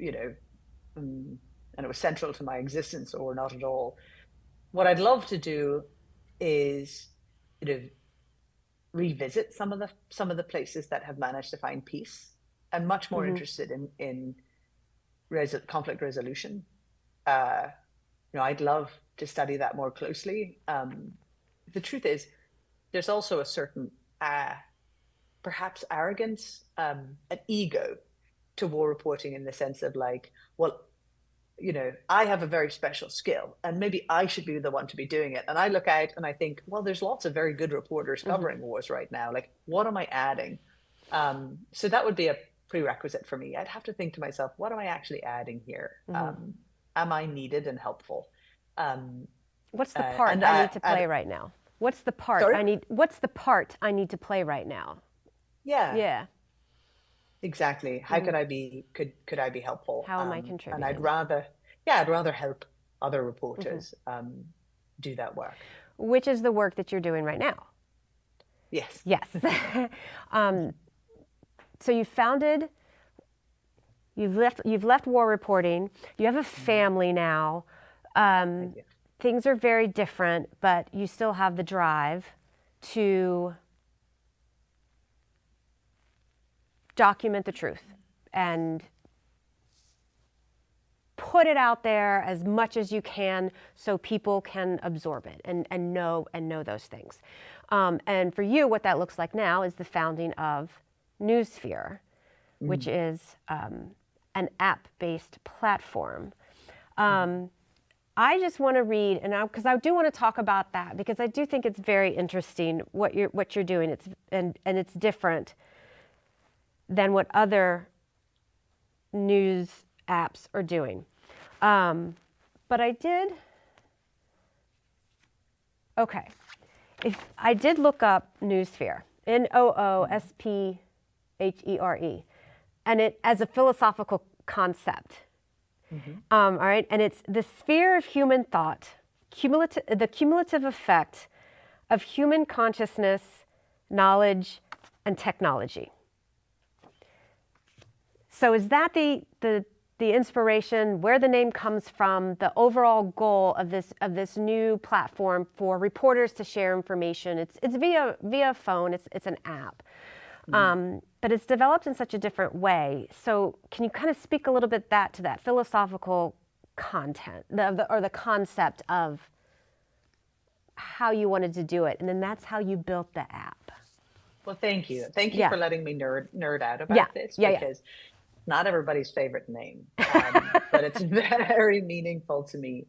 and it was central to my existence, or not at all. What I'd love to do is, revisit some of the places that have managed to find peace. I'm much more interested in conflict resolution. I'd love to study that more closely. The truth is, there's also a certain perhaps arrogance, an ego to war reporting, in the sense of like, well, I have a very special skill and maybe I should be the one to be doing it. And I look out and I think, well, there's lots of very good reporters covering wars right now. Like, what am I adding? So that would be a prerequisite for me. I'd have to think to myself, what am I actually adding here? Am I needed and helpful? What's the part and I need to play right now? What's the part Sorry? what's the part I need to play right now? Yeah, Yeah. exactly. How could I be, could I be helpful? How am I And I'd contributing? rather, yeah, I'd rather help other reporters do that work. Which is the work that you're doing right now. Yes. Yes. So you've left war reporting. You have a family now. Things are very different, but you still have the drive to document the truth and put it out there as much as you can so people can absorb it and know those things. And for you, what that looks like now is the founding of Newsphere, which is an app-based platform. I just want to read, and because I do want to talk about that, because I do think it's very interesting what you're doing. And it's different than what other news apps are doing. But I did. Okay, if I did look up Newsphere, Noosphere, and it as a philosophical concept. All right, and it's the sphere of human thought, the cumulative effect of human consciousness, knowledge, and technology. So is that the inspiration, where the name comes from, the overall goal of this new platform for reporters to share information? It's via phone. It's an app. But it's developed in such a different way. So can you kind of speak a little bit to that philosophical content, or the concept of how you wanted to do it, and then that's how you built the app? Well, thank you. Thank you for letting me nerd out about this, because not everybody's favorite name, but it's very meaningful to me.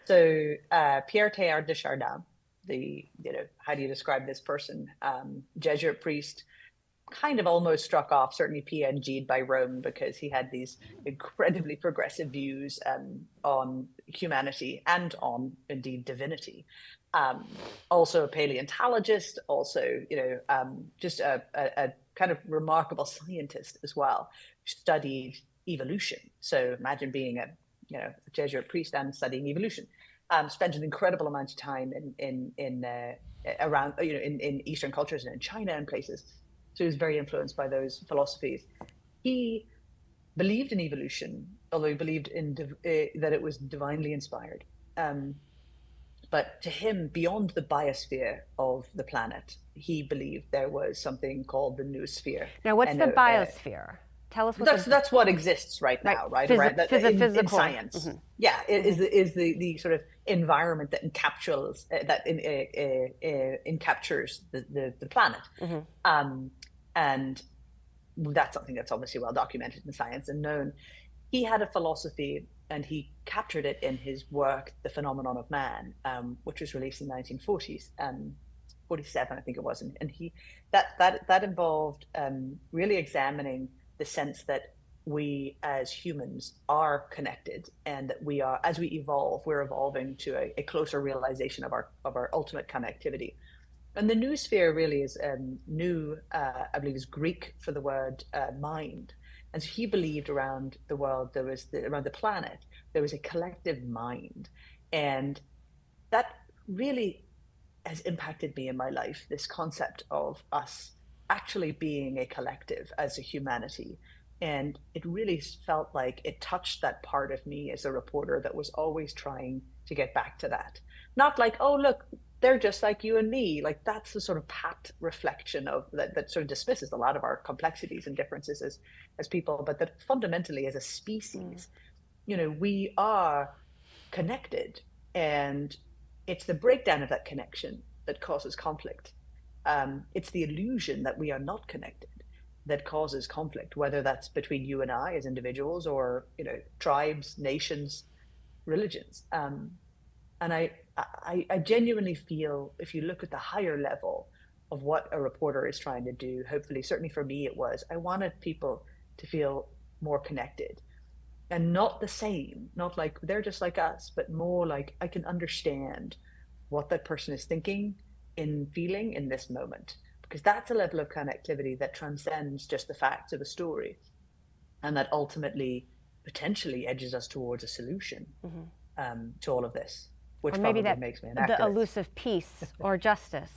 So Pierre Teilhard de Chardin, how do you describe this person? Jesuit priest, kind of almost struck off, certainly PNG'd by Rome, because he had these incredibly progressive views on humanity and on, indeed, divinity. Also a paleontologist, also, just a kind of remarkable scientist as well, studied evolution. So imagine being a Jesuit priest and studying evolution. Spent an incredible amount of time in Eastern cultures and in China and places. So he was very influenced by those philosophies. He believed in evolution, although he believed in that it was divinely inspired. But to him, beyond the biosphere of the planet, he believed there was something called the Newsphere. Now, what's the biosphere? Tell us what that's what exists right now, right? In science. Yeah, it is the sort of environment that encaptures the planet. And that's something that's obviously well documented in science and known. He had a philosophy, and he captured it in his work, The Phenomenon of Man, which was released in the 1940s, 47, I think it was. And that involved really examining the sense that we as humans are connected, and that we are, as we evolve, we're evolving to a closer realization of our ultimate connectivity. And the Newsphere really is new, I believe, is Greek for the word mind. And so he believed around the world, around the planet, there was a collective mind. And that really has impacted me in my life, this concept of us actually being a collective as a humanity. And it really felt like it touched that part of me as a reporter that was always trying to get back to that. Not like, oh, look, they're just like you and me. Like, that's the sort of pat reflection of that sort of dismisses a lot of our complexities and differences as people, but that fundamentally as a species, we are connected, and it's the breakdown of that connection that causes conflict. It's the illusion that we are not connected that causes conflict, whether that's between you and I as individuals, or tribes, nations, religions. And I genuinely feel, if you look at the higher level of what a reporter is trying to do, hopefully, certainly for me, it was, I wanted people to feel more connected, and not the same, not like they're just like us, but more like I can understand what that person is thinking and feeling in this moment, because that's a level of connectivity that transcends just the facts of a story, and that ultimately potentially edges us towards a solution to all of this, which or maybe probably that makes me an the activist. elusive peace or justice.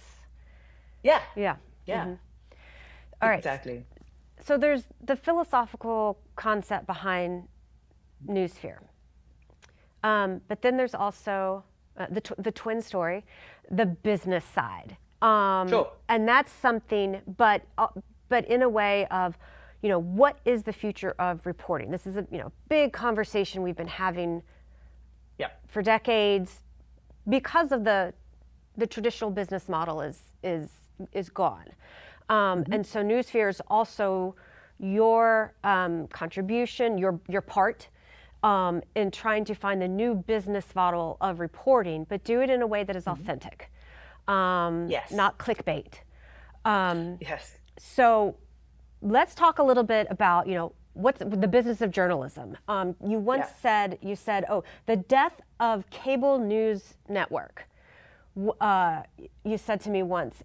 Yeah, Yeah. yeah, All right. exactly. So there's the philosophical concept behind Newsphere. But then there's also the twin story, the business side. Sure. And that's something, but in a way of, what is the future of reporting? This is a big conversation we've been having Yeah. for decades, because of the traditional business model is gone. And so Newsphere is also your contribution, your part in trying to find the new business model of reporting, but do it in a way that is authentic, Yes. not clickbait. Yes. So let's talk a little bit about, what's the business of journalism. You once said, oh, the death of cable news network. You said to me once,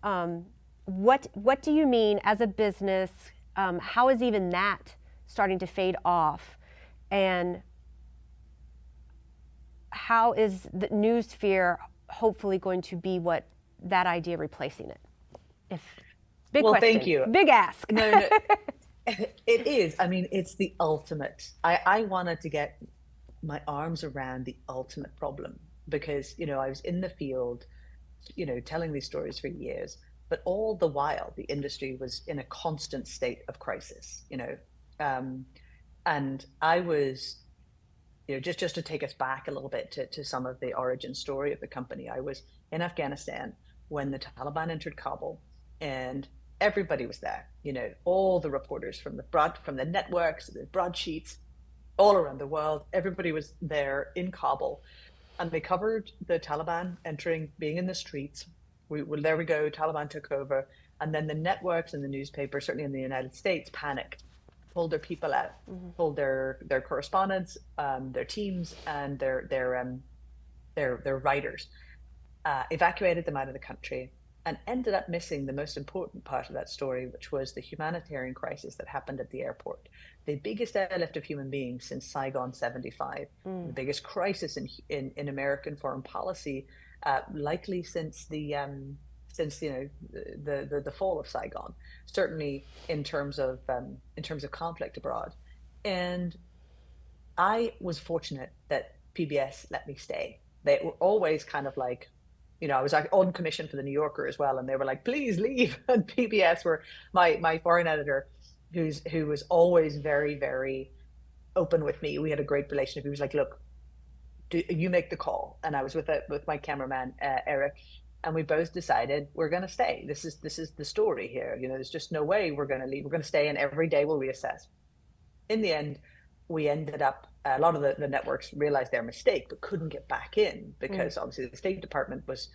what do you mean as a business? How is even that starting to fade off? And how is the Newsphere hopefully going to be what that idea replacing it? Big Well, question. thank you. Big ask. No. It is. I mean, it's the ultimate. I wanted to get my arms around the ultimate problem, because, I was in the field, telling these stories for years, but all the while the industry was in a constant state of crisis, and I was, just to take us back a little bit to some of the origin story of the company. I was in Afghanistan when the Taliban entered Kabul, and everybody was there. All the reporters from the networks, the broadsheets, all around the world. Everybody was there in Kabul, and they covered the Taliban entering, being in the streets. There we go. Taliban took over, and then the networks and the newspapers, certainly in the United States, panicked, pulled their people out, pulled their correspondents, their teams, and their writers, evacuated them out of the country, and ended up missing the most important part of that story, which was the humanitarian crisis that happened at the airport. The biggest airlift of human beings since Saigon 75, the biggest crisis in American foreign policy, likely since the fall of Saigon, certainly in terms of conflict abroad. And I was fortunate that PBS let me stay. They were always kind of like, I was on commission for the New Yorker as well, and they were like, "Please leave." And PBS were my foreign editor, who was always very, very open with me. We had a great relationship. He was like, "Look, you make the call." And I was with my cameraman Eric, and we both decided we're going to stay. This is the story here. There's just no way we're going to leave. We're going to stay, and every day we'll reassess. In the end, we ended up, a lot of the networks realized their mistake, but couldn't get back in, because obviously the State Department was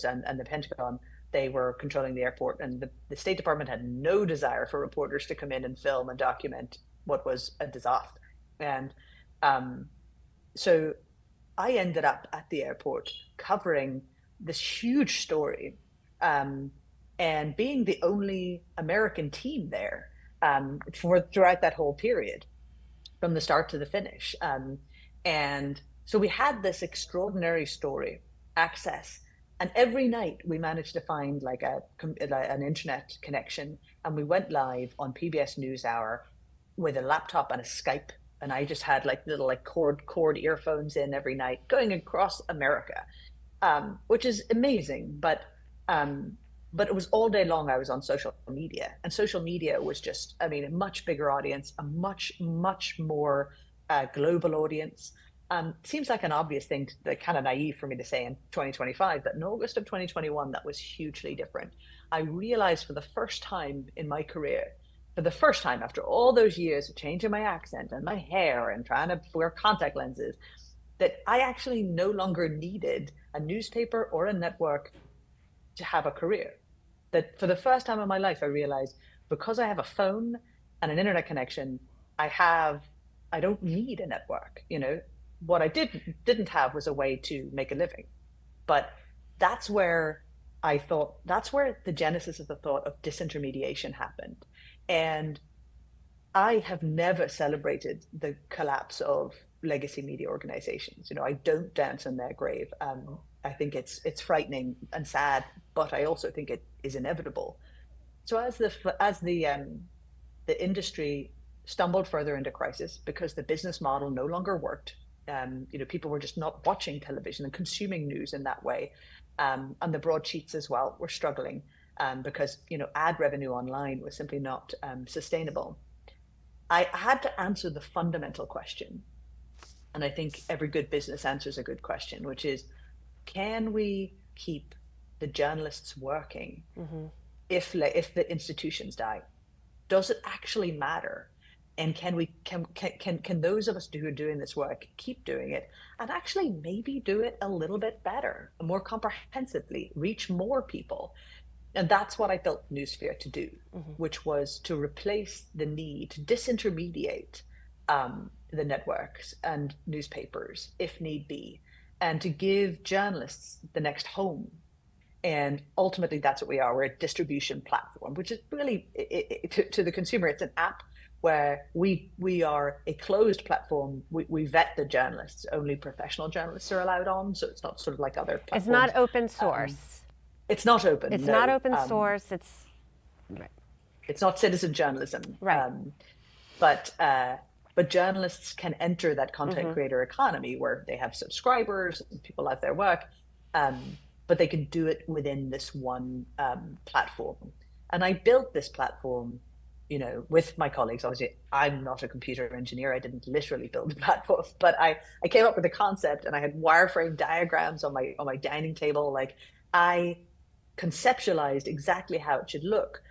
and the Pentagon, they were controlling the airport, and the State Department had no desire for reporters to come in and film and document what was a disaster. And so I ended up at the airport covering this huge story, and being the only American team there throughout that whole period, from the start to the finish. And so we had this extraordinary story, access, and every night we managed to find like an internet connection, and we went live on PBS NewsHour with a laptop and a Skype, and I just had like little cord earphones in every night, going across America, which is amazing. But it was all day long. I was on social media, and social media was just, a much bigger audience, a much more global audience. Seems like an obvious thing, like kind of naive for me to say in 2025, but in August of 2021, that was hugely different. I realized for the first time in my career, for the first time after all those years of changing my accent and my hair and trying to wear contact lenses, that I actually no longer needed a newspaper or a network to have a career. That for the first time in my life, I realized because I have a phone and an internet connection, I don't need a network. What I didn't have was a way to make a living. But that's where the genesis of the thought of disintermediation happened. And I have never celebrated the collapse of legacy media organizations. I don't dance on their grave. I think it's frightening and sad, but I also think it is inevitable. So as the industry stumbled further into crisis because the business model no longer worked, people were just not watching television and consuming news in that way, and the broadsheets as well were struggling because ad revenue online was simply not sustainable. I had to answer the fundamental question, and I think every good business answers a good question, which is, can we keep the journalists working if the institutions die? Does it actually matter? And can those of us who are doing this work keep doing it and actually maybe do it a little bit better, more comprehensively, reach more people? And that's what I built Newsphere to do, which was to replace the need to disintermediate the networks and newspapers, if need be, and to give journalists the next home. And ultimately, that's what we are. We're a distribution platform, which is really, to the consumer, it's an app where we are a closed platform. We vet the journalists. Only professional journalists are allowed on, so it's not sort of like other platforms. It's not open source. It's not open. It's no. not open source. It's right. It's not citizen journalism. Right. But journalists can enter that content creator economy where they have subscribers and people love their work, but they can do it within this one platform. And I built this platform, with my colleagues. Obviously, I'm not a computer engineer. I didn't literally build the platform, but I came up with a concept, and I had wireframe diagrams on my dining table. Like, I conceptualized exactly how it should look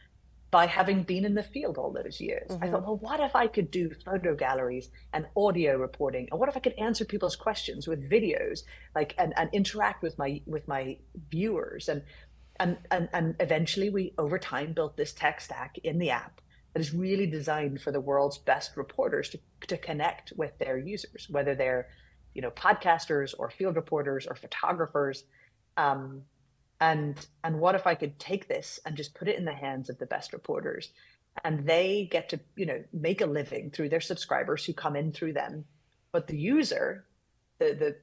by having been in the field all those years. I thought, well, what if I could do photo galleries and audio reporting? And what if I could answer people's questions with videos, and interact with my viewers? And eventually we, over time, built this tech stack in the app that is really designed for the world's best reporters to connect with their users, whether they're, podcasters or field reporters or photographers. And what if I could take this and just put it in the hands of the best reporters, and they get to, make a living through their subscribers who come in through them. But the user, the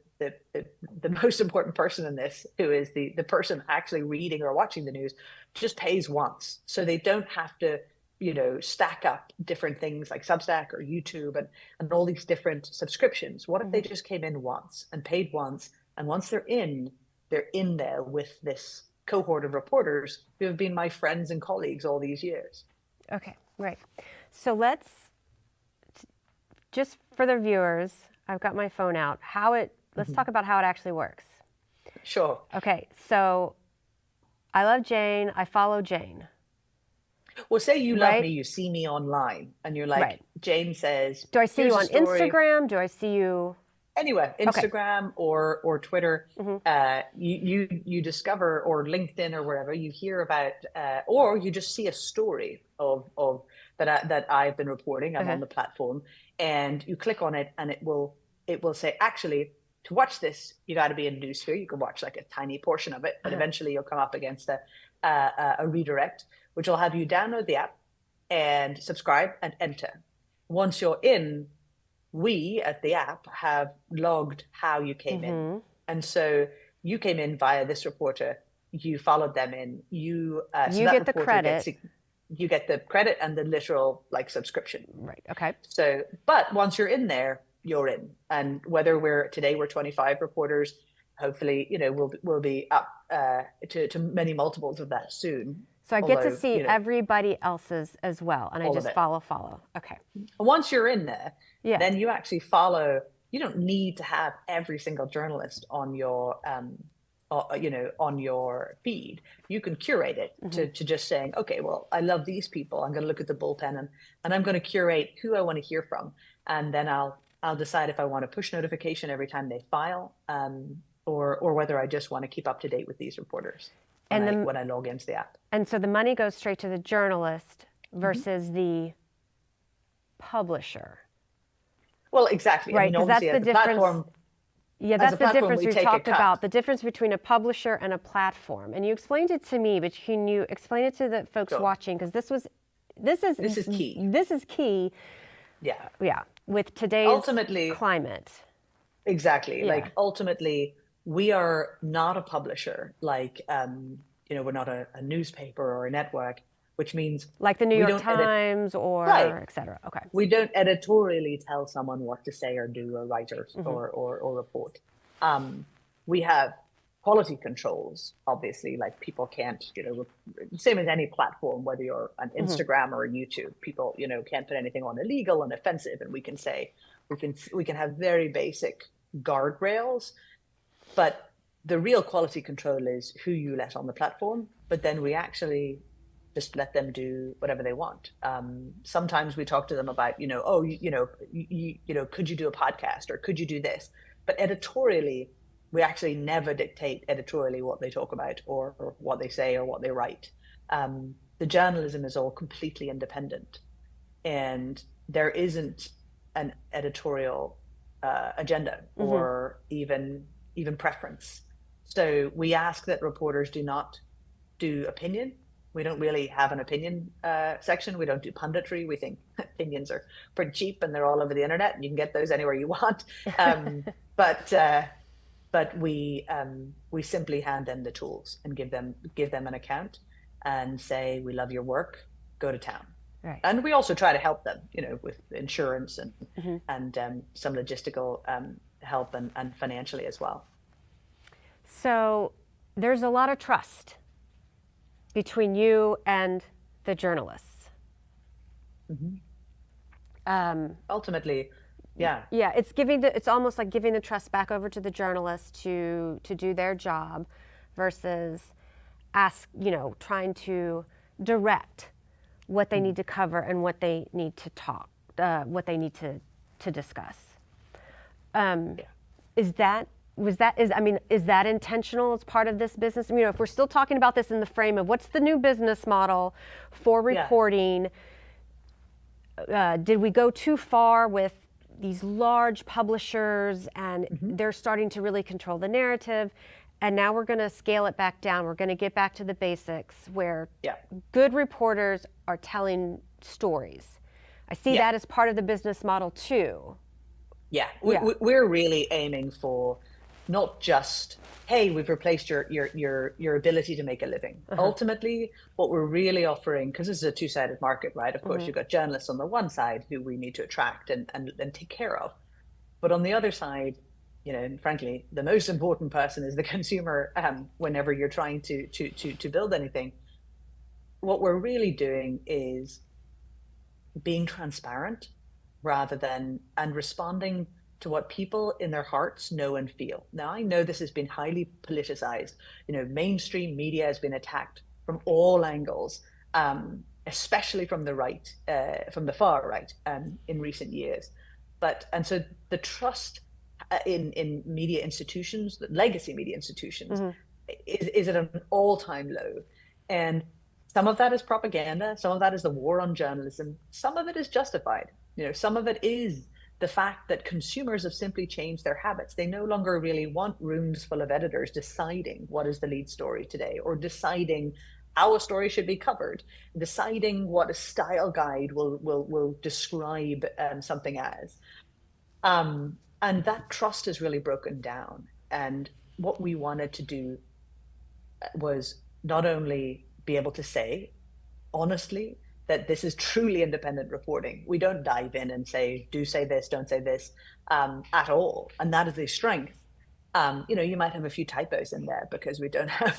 most important person in this, who is the person actually reading or watching the news, just pays once. So they don't have to, stack up different things like Substack or YouTube and all these different subscriptions. What if they just came in once and paid once, and once they're in there with this cohort of reporters who have been my friends and colleagues all these years. Okay, right. So let's, just for the viewers, I've got my phone out. Let's talk about how it actually works. Sure. Okay, so I love Jane. I follow Jane. Well, say you love me, you see me online, and you're like, Jane says, do I see you on Instagram? Do I see you? Anyway, Instagram or Twitter, you discover, or LinkedIn or wherever, you hear about, or you just see a story of that I've been reporting. I'm on the platform, and you click on it, and it will say, actually, to watch this, you got to be in Newsphere. You can watch like a tiny portion of it, but eventually you'll come up against a redirect, which will have you download the app and subscribe and enter. Once you're in, we at the app have logged how you came in. And so you came in via this reporter, you followed them in, you get the credit. You get the credit and the literal subscription. Right. Okay. So, but once you're in there, you're in. And whether we're 25 reporters, hopefully, we'll be up to many multiples of that soon. So I get to see everybody else's as well, and I just follow. Okay. Once you're in there, then you actually follow you don't need to have every single journalist on your on your feed. You can curate it to just saying, okay, well, I love these people. I'm going to look at the bullpen and I'm going to curate who I want to hear from. And then I'll decide if I want a push notification every time they file, or whether I just want to keep up to date with these reporters when I log into the app. And so the money goes straight to the journalist versus the publisher. Well, exactly. Right, because that's the difference. Platform, yeah, that's the difference we talked about, the difference between a publisher and a platform. And you explained it to me, but can you explain it to the folks watching? Because this is key. This is key. Yeah. Yeah, with today's climate. Exactly. Yeah. Like ultimately, we are not a publisher. Like, we're not a newspaper or a network, which means like the New York Times or et cetera. Okay. We don't editorially tell someone what to say or do or write or report. We have quality controls, obviously, like people can't, same as any platform, whether you're on Instagram or YouTube, people, can't put anything on illegal and offensive. And we can say, we can have very basic guardrails, but the real quality control is who you let on the platform. But then we actually just let them do whatever they want. Sometimes we talk to them about, could you do a podcast or could you do this? But editorially, we actually never dictate editorially what they talk about or what they say or what they write. The journalism is all completely independent, and there isn't an editorial agenda or even preference. So we ask that reporters do not do opinion. We don't really have an opinion section. We don't do punditry. We think opinions are pretty cheap and they're all over the internet and you can get those anywhere you want. But we simply hand them the tools and give them an account and say, we love your work, go to town. Right. And we also try to help them, with insurance and some logistical help and financially as well. So there's a lot of trust between you and the journalists. Ultimately, yeah. Yeah, it's almost like giving the trust back over to the journalists to do their job versus trying to direct what they need to cover and what they need to talk, what they need to discuss. Is that intentional as part of this business? If we're still talking about this in the frame of what's the new business model for reporting, did we go too far with these large publishers and they're starting to really control the narrative? And now we're going to scale it back down. We're going to get back to the basics where good reporters are telling stories. I see that as part of the business model too. Yeah, we're really aiming for not just, hey, we've replaced your ability to make a living. Ultimately, what we're really offering, because this is a two-sided market, right? Of course, you've got journalists on the one side who we need to attract and take care of. But on the other side, and frankly, the most important person is the consumer whenever you're trying to build anything. What we're really doing is being transparent and responding to what people in their hearts know and feel. Now, I know this has been highly politicized. Mainstream media has been attacked from all angles, especially from the right, from the far right, in recent years. And so the trust in media institutions, the legacy media institutions, is at an all-time low. And some of that is propaganda. Some of that is the war on journalism. Some of it is justified. Some of it is the fact that consumers have simply changed their habits. They no longer really want rooms full of editors deciding what is the lead story today, or deciding how a story should be covered, deciding what a style guide will describe something as. And that trust is really broken down. And what we wanted to do was not only be able to say, honestly, that this is truly independent reporting. We don't dive in and say, do say this, don't say this, at all. And that is a strength. You might have a few typos in there because we don't have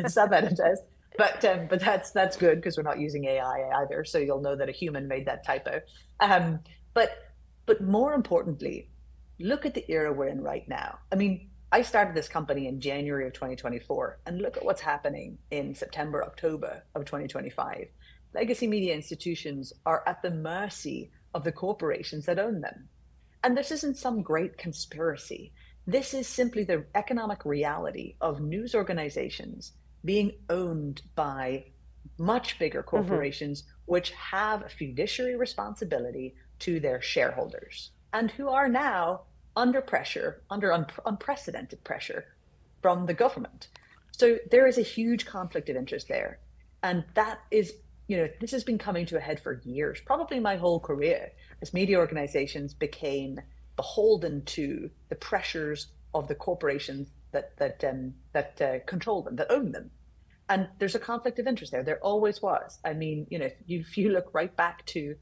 sub-editors, but that's good because we're not using AI either. So you'll know that a human made that typo. But more importantly, look at the era we're in right now. I mean, I started this company in January of 2024, and look at what's happening in September, October of 2025. Legacy media institutions are at the mercy of the corporations that own them. And this isn't some great conspiracy. This is simply the economic reality of news organizations being owned by much bigger corporations, which have a fiduciary responsibility to their shareholders and who are now under pressure, under unprecedented pressure from the government. So there is a huge conflict of interest there. And that is, this has been coming to a head for years, probably my whole career, as media organizations became beholden to the pressures of the corporations that control them, that own them. And there's a conflict of interest there. There always was. I mean, if you look right back to,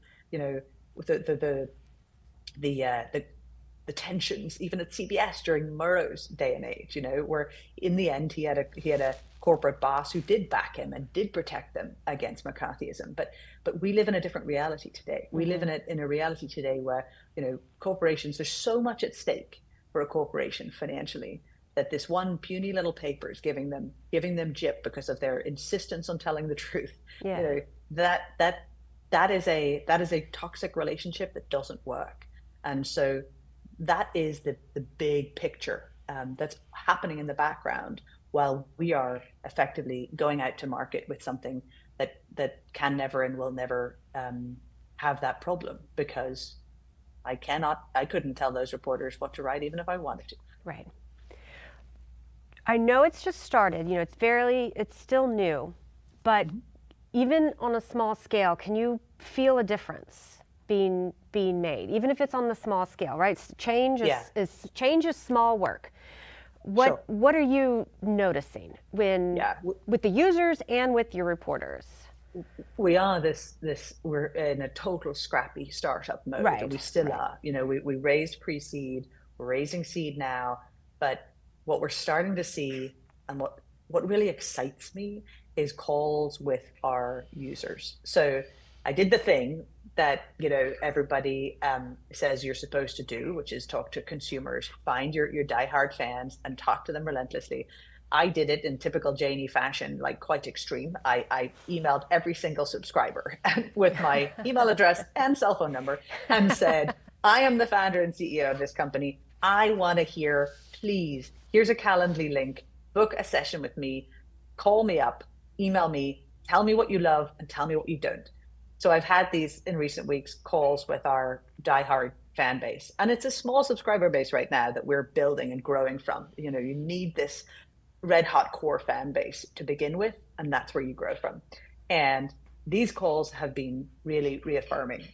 the tensions even at CBS during Murrow's day and age, where in the end he had a corporate boss who did back him and did protect them against McCarthyism. But we live in a different reality today. We live in a reality today where corporations, there's so much at stake for a corporation financially that this one puny little paper is giving them gyp because of their insistence on telling the truth. Yeah. That is a toxic relationship that doesn't work. And so that is the big picture that's happening in the background while we are effectively going out to market with something that can never and will never have that problem, because I couldn't tell those reporters what to write even if I wanted to. Right. I know it's just started, it's still new, but even on a small scale, can you feel a difference being made, even if it's on the small scale, right? Change is small work. What are you noticing with the users and with your reporters? We are we're in a total scrappy startup mode, right, and we still are. We raised pre-seed, we're raising seed now, but what we're starting to see and what really excites me is calls with our users. So I did the thing that everybody says you're supposed to do, which is talk to consumers, find your diehard fans and talk to them relentlessly. I did it in typical Janie fashion, like quite extreme. I emailed every single subscriber with my email address and cell phone number and said, I am the founder and CEO of this company. I want to hear, please, here's a Calendly link, book a session with me, call me up, email me, tell me what you love and tell me what you don't. So I've had these in recent weeks, calls with our diehard fan base. And it's a small subscriber base right now that we're building and growing from. You need this red hot core fan base to begin with, and that's where you grow from. And these calls have been really reaffirming.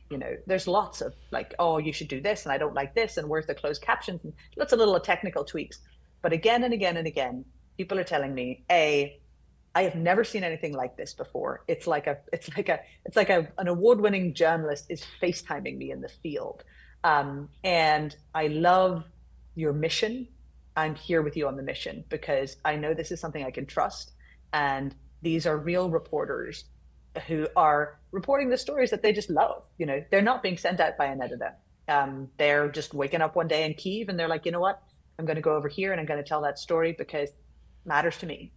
There's lots of like, oh, you should do this, and I don't like this, and where's the closed captions, and lots of little technical tweaks. But again and again and again, people are telling me, I have never seen anything like this before. It's like an award-winning journalist is FaceTiming me in the field. And I love your mission. I'm here with you on the mission because I know this is something I can trust. And these are real reporters who are reporting the stories that they just love. They're not being sent out by an editor. They're just waking up one day in Kyiv and they're like, you know what? I'm going to go over here and I'm going to tell that story because it matters to me.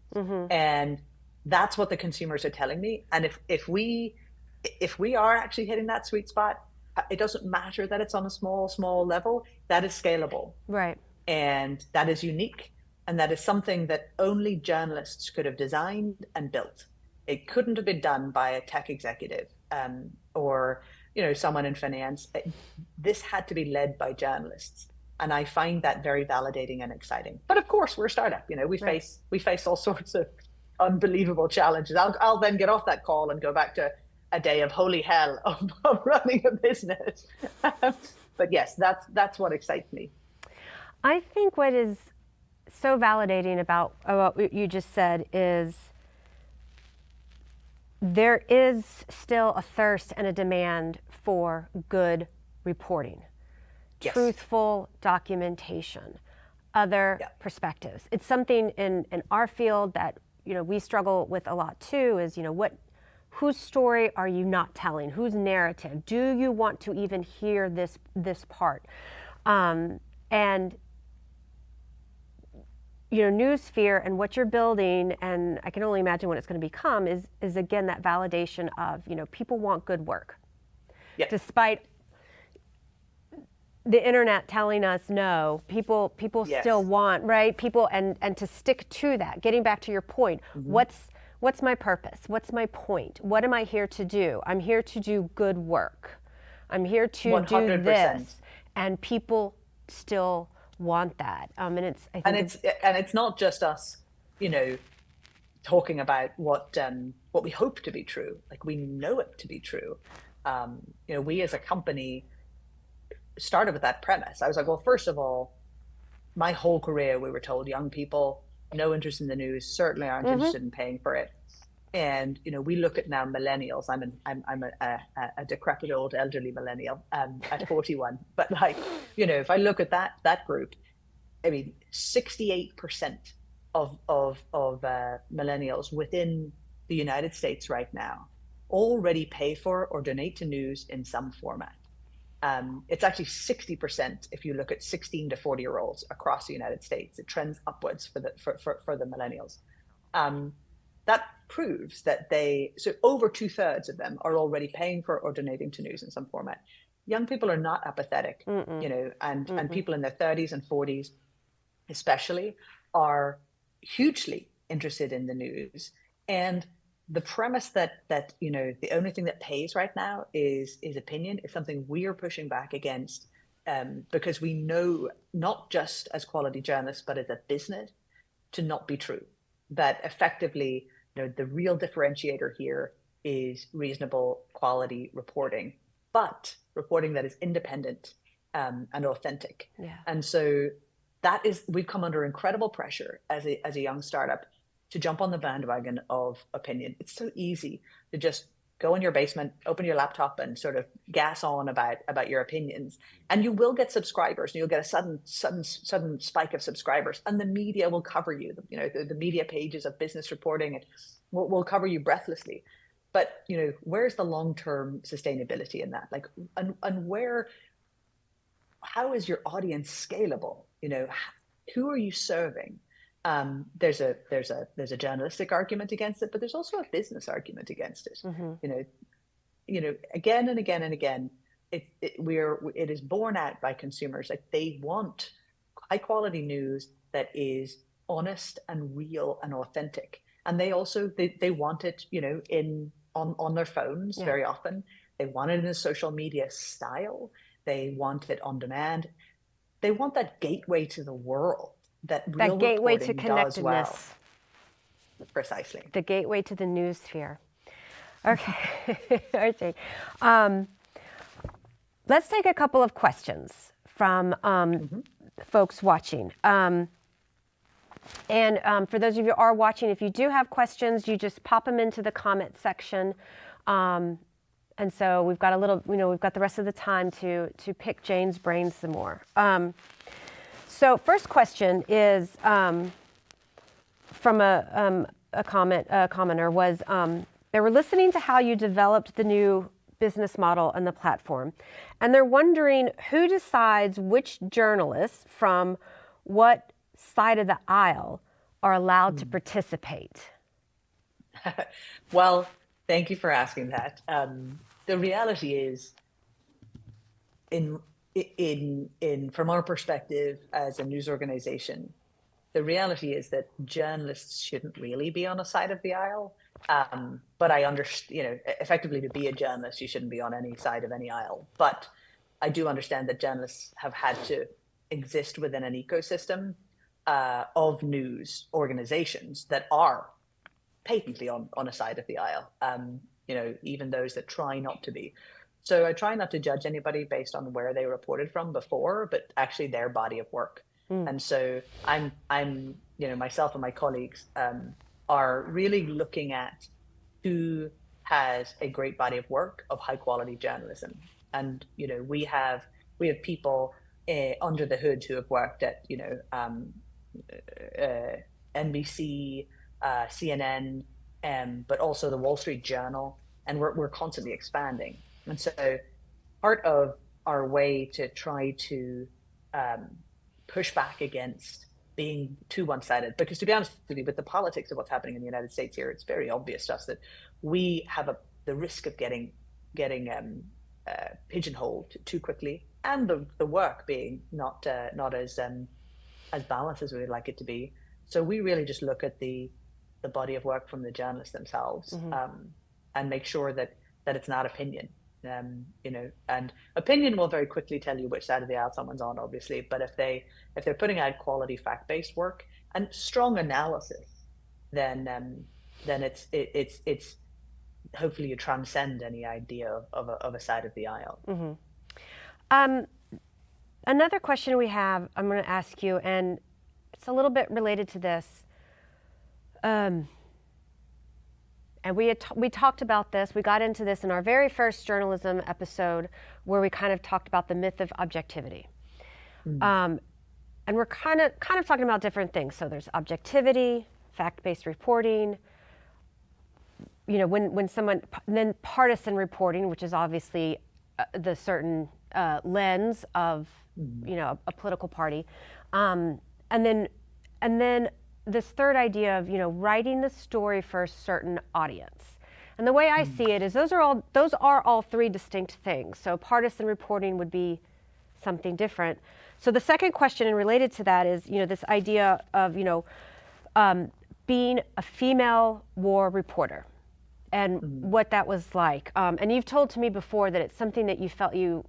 And that's what the consumers are telling me. And if we are actually hitting that sweet spot, it doesn't matter that it's on a small level. That is scalable, right? And that is unique, and that is something that only journalists could have designed and built. It couldn't have been done by a tech executive or someone in finance. This had to be led by journalists, and I find that very validating and exciting. But of course, we're a startup. We face all sorts of unbelievable challenges. I'll then get off that call and go back to a day of holy hell of running a business. But yes, that's what excites me. I think what is so validating about what you just said is there is still a thirst and a demand for good reporting, yes, truthful documentation, other perspectives. It's something in our field that we struggle with a lot too, is whose story are you not telling? Whose narrative? Do you want to even hear this part? And Newsphere and what you're building, and I can only imagine what it's going to become, is again that validation of, people want good work. Yeah. Despite the internet telling us no, people Yes. still want, right? People, and to stick to that, getting back to your point, what's my purpose? What's my point? What am I here to do? I'm here to do good work. I'm here to 100%. do this. And people still want that. And it's not just us, talking about what we hope to be true. Like, we know it to be true. We as a company started with that premise. I was like, well, first of all, my whole career, we were told young people, no interest in the news, certainly aren't interested in paying for it. And, we look at now millennials. I'm a decrepit old elderly millennial at 41. But if I look at that group, I mean, 68% of millennials within the United States right now already pay for or donate to news in some format. It's actually 60% if you look at 16 to 40-year-olds across the United States. It trends upwards for the millennials. That proves that so over 2/3 of them are already paying for or donating to news in some format. Young people are not apathetic, and people in their 30s and 40s especially are hugely interested in the news. And the premise that the only thing that pays right now is opinion is something we are pushing back against, because we know, not just as quality journalists but as a business, to not be true. That effectively, the real differentiator here is reasonable quality reporting, but reporting that is independent and authentic. Yeah. And so we've come under incredible pressure as a young startup to jump on the bandwagon of opinion. It's so easy to just go in your basement, open your laptop, and sort of gas on about your opinions, and you will get subscribers, and you'll get a sudden spike of subscribers, and the media will cover you. The media pages of business reporting and will cover you breathlessly. But where's the long-term sustainability in that? Like, and how is your audience scalable? Who are you serving? There's a journalistic argument against it, but there's also a business argument against it. Again and again and again, it is borne out by consumers. Like, they want high quality news that is honest and real and authentic, and they also they want it on their phones. Yeah. Very often they want it in a social media style. They want it on demand. They want that gateway to the world. That gateway to connectedness. Well. Precisely. The gateway to the Newsphere. Okay. Okay. Let's take a couple of questions from folks watching. And for those of you who are watching, if you do have questions, you just pop them into the comment section. And so we've got we've got the rest of the time to pick Jane's brains some more. So first question is from a commenter was, they were listening to how you developed the new business model and the platform, and they're wondering who decides which journalists from what side of the aisle are allowed to participate. Well, thank you for asking that. The reality is, from our perspective as a news organization, the reality is that journalists shouldn't really be on a side of the aisle. But I understand, effectively, to be a journalist, you shouldn't be on any side of any aisle. But I do understand that journalists have had to exist within an ecosystem of news organizations that are patently on a side of the aisle, even those that try not to be. So I try not to judge anybody based on where they reported from before, but actually their body of work. And so I'm myself and my colleagues are really looking at who has a great body of work of high quality journalism. And we have people under the hood who have worked at NBC, CNN, but also the Wall Street Journal, and we're constantly expanding. And so part of our way to try to push back against being too one-sided. Because to be honest with you, with the politics of what's happening in the United States here, it's very obvious to us that we have the risk of getting pigeonholed too quickly, and the work being not as balanced as we would like it to be. So we really just look at the body of work from the journalists themselves, and make sure that it's not opinion. And opinion will very quickly tell you which side of the aisle someone's on, obviously. But if they're putting out quality fact-based work and strong analysis, then it's hopefully you transcend any idea of a side of the aisle. Another question we have, I'm going to ask you, and it's a little bit related to this. And we talked about this, we got into this in our very first journalism episode, where we kind of talked about the myth of objectivity. And we're kind of talking about different things. So there's objectivity, fact-based reporting, when someone, then partisan reporting, which is obviously the certain lens of, a political party. And then this third idea of, writing the story for a certain audience. And the way I see it is those are all three distinct things. So partisan reporting would be something different. So the second question, and related to that, is, this idea of, being a female war reporter and what that was like. And you've told to me before that it's something that you felt you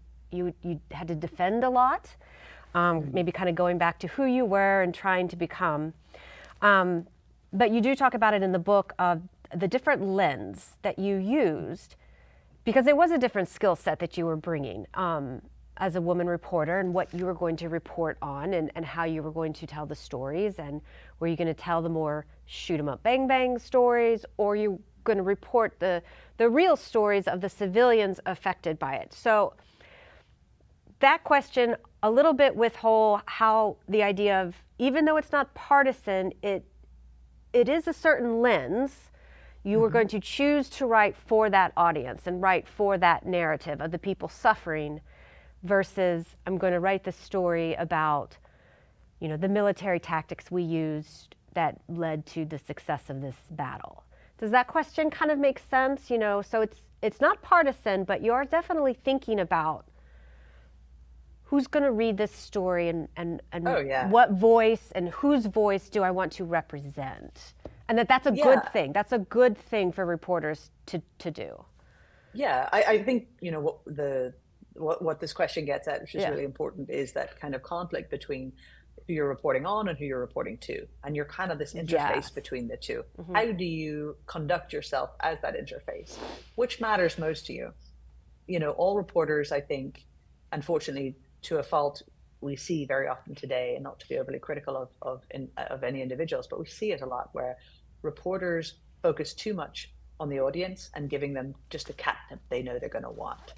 had to defend a lot, maybe kind of going back to who you were and trying to become. But you do talk about it in the book of the different lens that you used, because it was a different skill set that you were bringing as a woman reporter, and what you were going to report on, and how you were going to tell the stories, and were you going to tell the more shoot 'em up bang bang stories, or you going to report the real stories of the civilians affected by it. So that question, a little bit with how the idea of, even though it's not partisan, it is a certain lens. You were going to choose to write for that audience and write for that narrative of the people suffering, versus I'm going to write the story about, the military tactics we used that led to the success of this battle. Does that question kind of make sense? So it's not partisan, but you are definitely thinking about who's going to read this story, and what voice and whose voice do I want to represent? And that's a good thing. That's a good thing for reporters to do. Yeah, I think, what this question gets at, which is really important, is that kind of conflict between who you're reporting on and who you're reporting to. And you're kind of this interface between the two. How do you conduct yourself as that interface? Which matters most to you? All reporters, I think, unfortunately, to a fault, we see very often today, and not to be overly critical of any individuals, but we see it a lot, where reporters focus too much on the audience and giving them just a catnip they know they're going to want.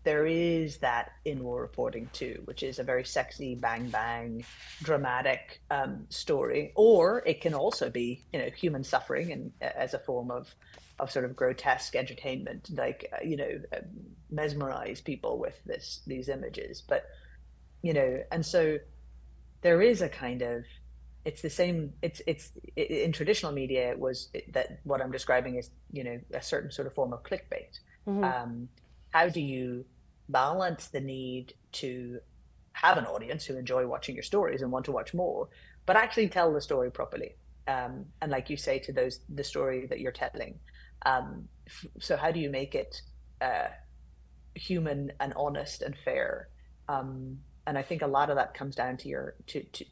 There is that in war reporting too, which is a very sexy, bang bang, dramatic story, or it can also be human suffering, and as a form of sort of grotesque entertainment, like mesmerize people with these images. But and so there is a kind of, it's the same. It's in traditional media, it was that what I'm describing is a certain sort of form of clickbait. How do you balance the need to have an audience who enjoy watching your stories and want to watch more, but actually tell the story properly, and like you say, to the story that you're telling. So how do you make it human and honest and fair? And I think a lot of that comes down to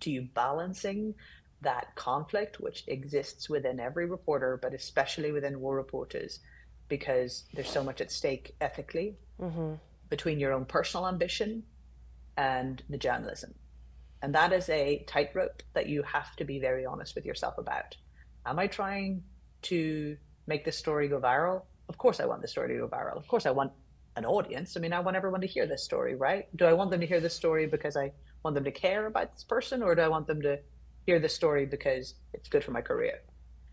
you balancing that conflict, which exists within every reporter, but especially within war reporters, because there's so much at stake ethically between your own personal ambition and the journalism. And that is a tightrope that you have to be very honest with yourself about. Am I trying to make this story go viral? Of course I want the story to go viral. Of course I want an audience. I mean, I want everyone to hear this story, right? Do I want them to hear this story because I want them to care about this person, or do I want them to hear this story because it's good for my career?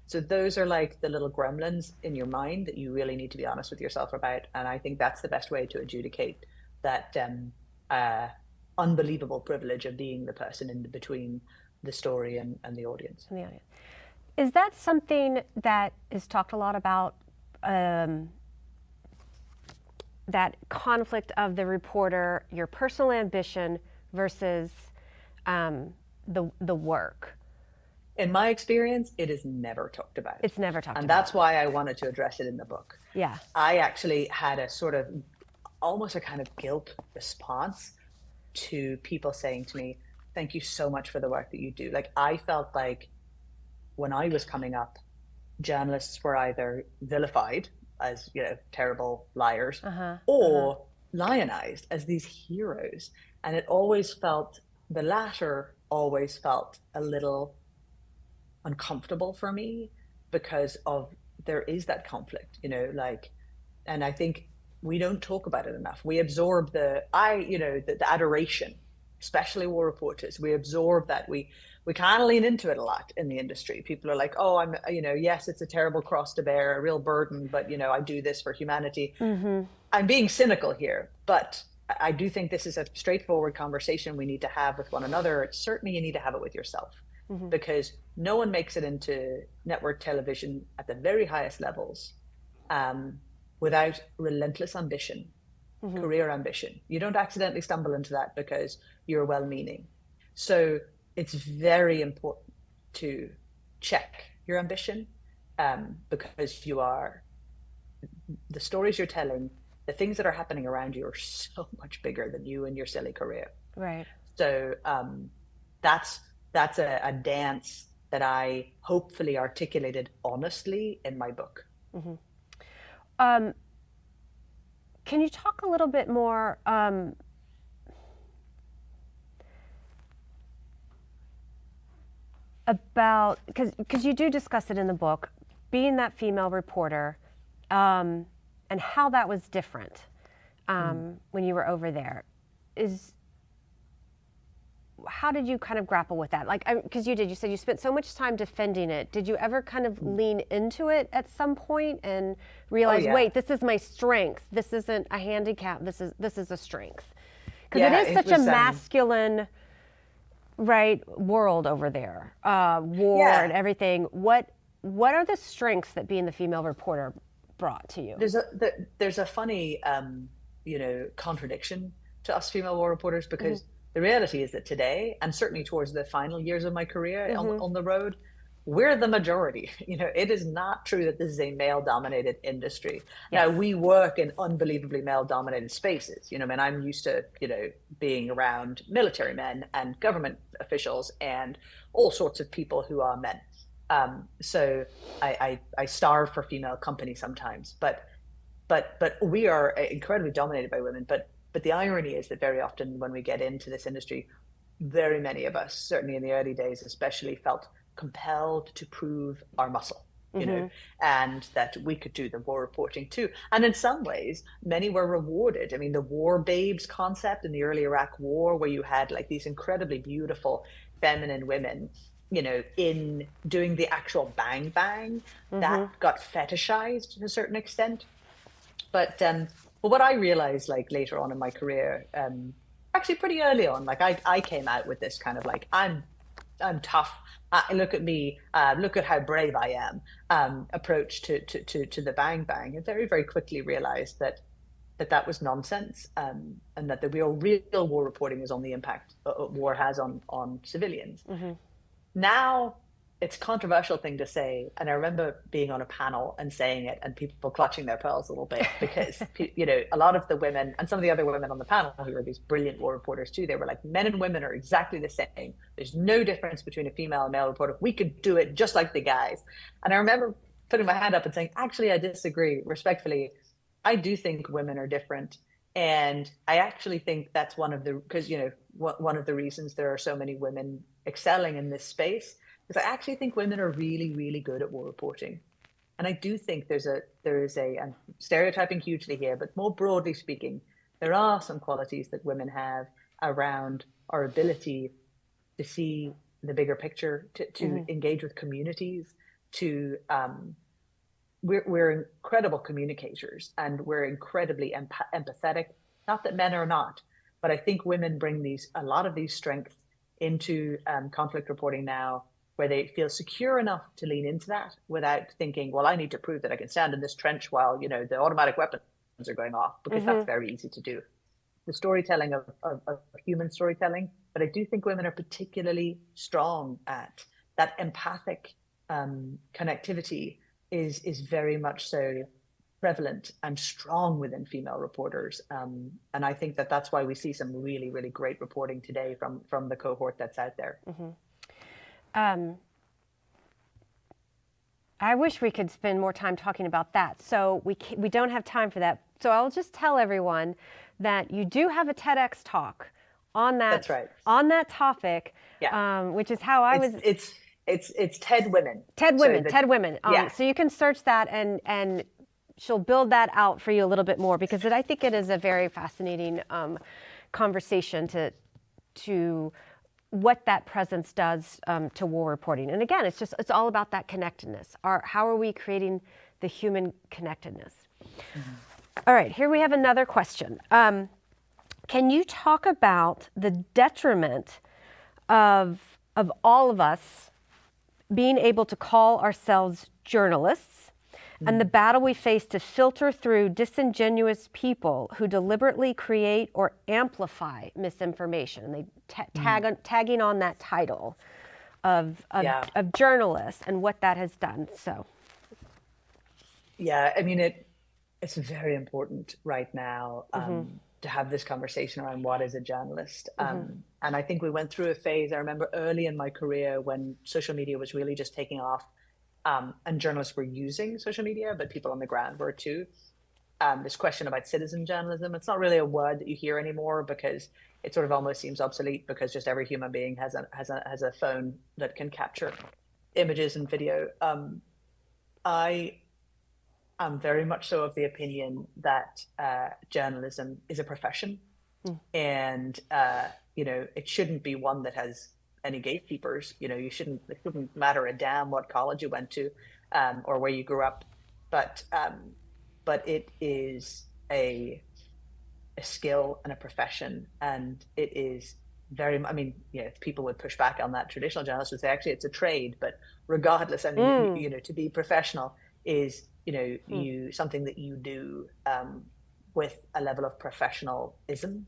So those are like the little gremlins in your mind that you really need to be honest with yourself about. And I think that's the best way to adjudicate that unbelievable privilege of being the person in between the story and the audience. In the audience. Is that something that is talked a lot about, that conflict of the reporter, your personal ambition versus the work? In my experience, it is never talked about. It's never talked about. And that's why I wanted to address it in the book. Yeah. I actually had a sort of almost a kind of guilt response to people saying to me, thank you so much for the work that you do. Like, I felt like when I was coming up, journalists were either vilified as, you know, terrible liars, or lionized as these heroes. And it always felt, the latter always felt a little uncomfortable for me, because of, there is that conflict, you know, like, and I think we don't talk about it enough. We absorb the adoration, especially war reporters. We absorb that. We kind of lean into it a lot in the industry. People are like, oh, I'm, you know, yes, it's a terrible cross to bear, a real burden, but, you know, I do this for humanity. I'm being cynical here, but I do think this is a straightforward conversation we need to have with one another. Certainly you need to have it with yourself, because no one makes it into network television at the very highest levels without relentless ambition, career ambition. You don't accidentally stumble into that because you're well-meaning. So it's very important to check your ambition, because the stories you're telling, the things that are happening around you are so much bigger than you and your silly career. Right. So that's a dance that I hopefully articulated honestly in my book. Can you talk a little bit more about, because you do discuss it in the book, being that female reporter, and how that was different when you were over there. How did you kind of grapple with that? Like, because you said you spent so much time defending it. Did you ever kind of lean into it at some point and realize, wait, this is my strength. This isn't a handicap. This is a strength. Because it is such a masculine, right, world over there, war and everything. What are the strengths that being the female reporter brought to you? There's a funny, contradiction to us female war reporters, because the reality is that today, and certainly towards the final years of my career on the road, we're the majority. You know, it is not true that this is a male-dominated industry. Yes. Now, we work in unbelievably male-dominated spaces. You know, I mean, I'm used to, you know, being around military men and government officials and all sorts of people who are men. So I starve for female company sometimes, but we are incredibly dominated by women. But the irony is that very often when we get into this industry, very many of us, certainly in the early days especially, felt compelled to prove our muscle, you know, and that we could do the war reporting too. And in some ways, many were rewarded. I mean, the war babes concept in the early Iraq war, where you had like these incredibly beautiful feminine women, you know, in doing the actual bang bang, that got fetishized to a certain extent. But what I realized, like later on in my career, actually pretty early on, like I came out with this kind of like, I'm tough. Look at me. Look at how brave I am. Approach to the bang bang, and very, very quickly realized that was nonsense, and that the real war reporting is on the impact war has on civilians. Now, it's a controversial thing to say, and I remember being on a panel and saying it, and people clutching their pearls a little bit, because you know, a lot of the women and some of the other women on the panel who were these brilliant war reporters too, they were like, men and women are exactly the same. There's no difference between a female and male reporter. We could do it just like the guys. And I remember putting my hand up and saying, actually, I disagree respectfully. I do think women are different, and I actually think that's one of the reasons there are so many women excelling in this space. Because I actually think women are really, really good at war reporting. And I do think there is a, I'm stereotyping hugely here, but more broadly speaking, there are some qualities that women have around our ability to see the bigger picture, to engage with communities, we're incredible communicators, and we're incredibly empathetic. Not that men are not, But I think women bring a lot of these strengths into conflict reporting now, where they feel secure enough to lean into that without thinking, well, I need to prove that I can stand in this trench while, the automatic weapons are going off, because that's very easy to do. The storytelling of human storytelling, but I do think women are particularly strong at that. Empathic connectivity is very much so prevalent and strong within female reporters, and I think that's why we see some really, really great reporting today from the cohort that's out there. I wish we could spend more time talking about that. So we don't have time for that. So I'll just tell everyone that you do have a TEDx talk on that. That's right. On that topic, which is how it's TED Women. TED Women, TED Women. Yeah. So you can search that, and she'll build that out for you a little bit more, because I think it is a very fascinating conversation to what that presence does to war reporting. And again, it's all about that connectedness. How are we creating the human connectedness? All right, here we have another question. Can you talk about the detriment of all of us being able to call ourselves journalists, and the battle we face to filter through disingenuous people who deliberately create or amplify misinformation? And they tagging on that title of journalists and what that has done. So, yeah, I mean, it's very important right now to have this conversation around what is a journalist. And I think we went through a phase, I remember early in my career, when social media was really just taking off, and journalists were using social media, but people on the ground were too. This question about citizen journalism, it's not really a word that you hear anymore, because it sort of almost seems obsolete, because just every human being has a phone that can capture images and video. I am very much so of the opinion that journalism is a profession, and it shouldn't be one that has any gatekeepers. It shouldn't matter a damn what college you went to, or where you grew up, but it is a skill and a profession, and it is very, people would push back on that. Traditional journalists would say actually it's a trade, but regardless, to be professional is something that you do with a level of professionalism,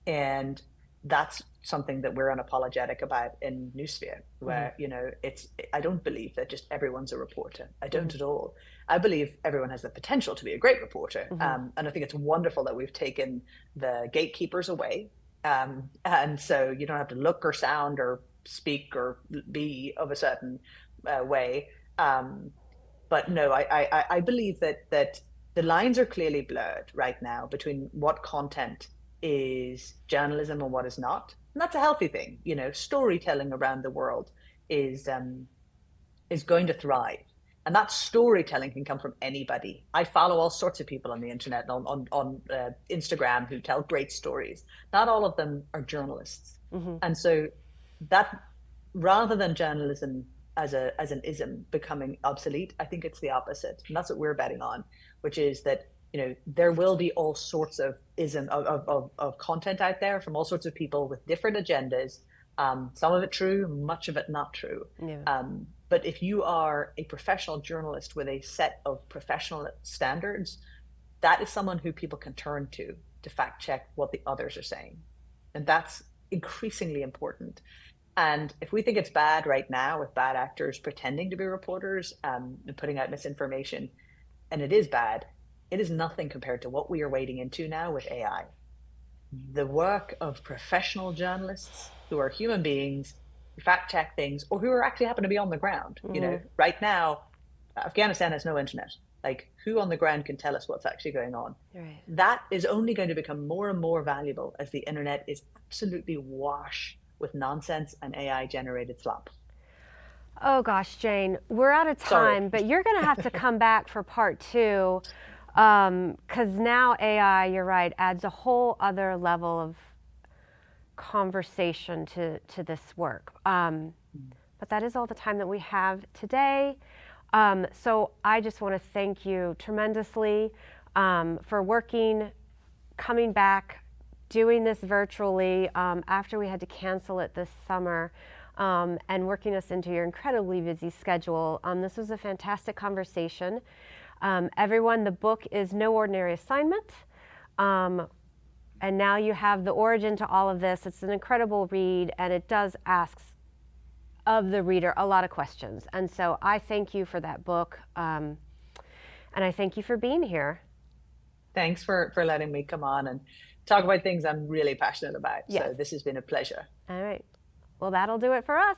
and that's something that we're unapologetic about in Newsphere, where I don't believe that just everyone's a reporter. I don't at all. I believe everyone has the potential to be a great reporter, and I think it's wonderful that we've taken the gatekeepers away, and so you don't have to look or sound or speak or be of a certain way. But no, I believe that the lines are clearly blurred right now between what content is journalism and what is not. And that's a healthy thing. Storytelling around the world is going to thrive. And that storytelling can come from anybody. I follow all sorts of people on the internet, on Instagram, who tell great stories. Not all of them are journalists. And so that, rather than journalism as an ism becoming obsolete, I think it's the opposite. And that's what we're betting on, which is that there will be all sorts of of content out there from all sorts of people with different agendas. Some of it true, much of it not true. Yeah. But if you are a professional journalist with a set of professional standards, that is someone who people can turn to fact check what the others are saying. And that's increasingly important. And if we think it's bad right now with bad actors pretending to be reporters and putting out misinformation, and it is bad, it is nothing compared to what we are wading into now with AI. The work of professional journalists who are human beings, who fact check things, or who are actually happen to be on the ground. Right now, Afghanistan has no internet. Like, who on the ground can tell us what's actually going on? Right. That is only going to become more and more valuable as the internet is absolutely awash with nonsense and AI generated slop. Oh gosh, Jane, we're out of time, but you're going to have to come back for part 2. Because now AI, you're right, adds a whole other level of conversation to this work. But that is all the time that we have today. So I just want to thank you tremendously for coming back doing this virtually after we had to cancel it this summer and working us into your incredibly busy schedule. This was a fantastic conversation. Everyone, the book is No Ordinary Assignment. And now you have the origin to all of this. It's an incredible read, and it does ask of the reader a lot of questions. And so I thank you for that book, and I thank you for being here. Thanks for letting me come on and talk about things I'm really passionate about. Yes. So this has been a pleasure. All right. Well, that'll do it for us.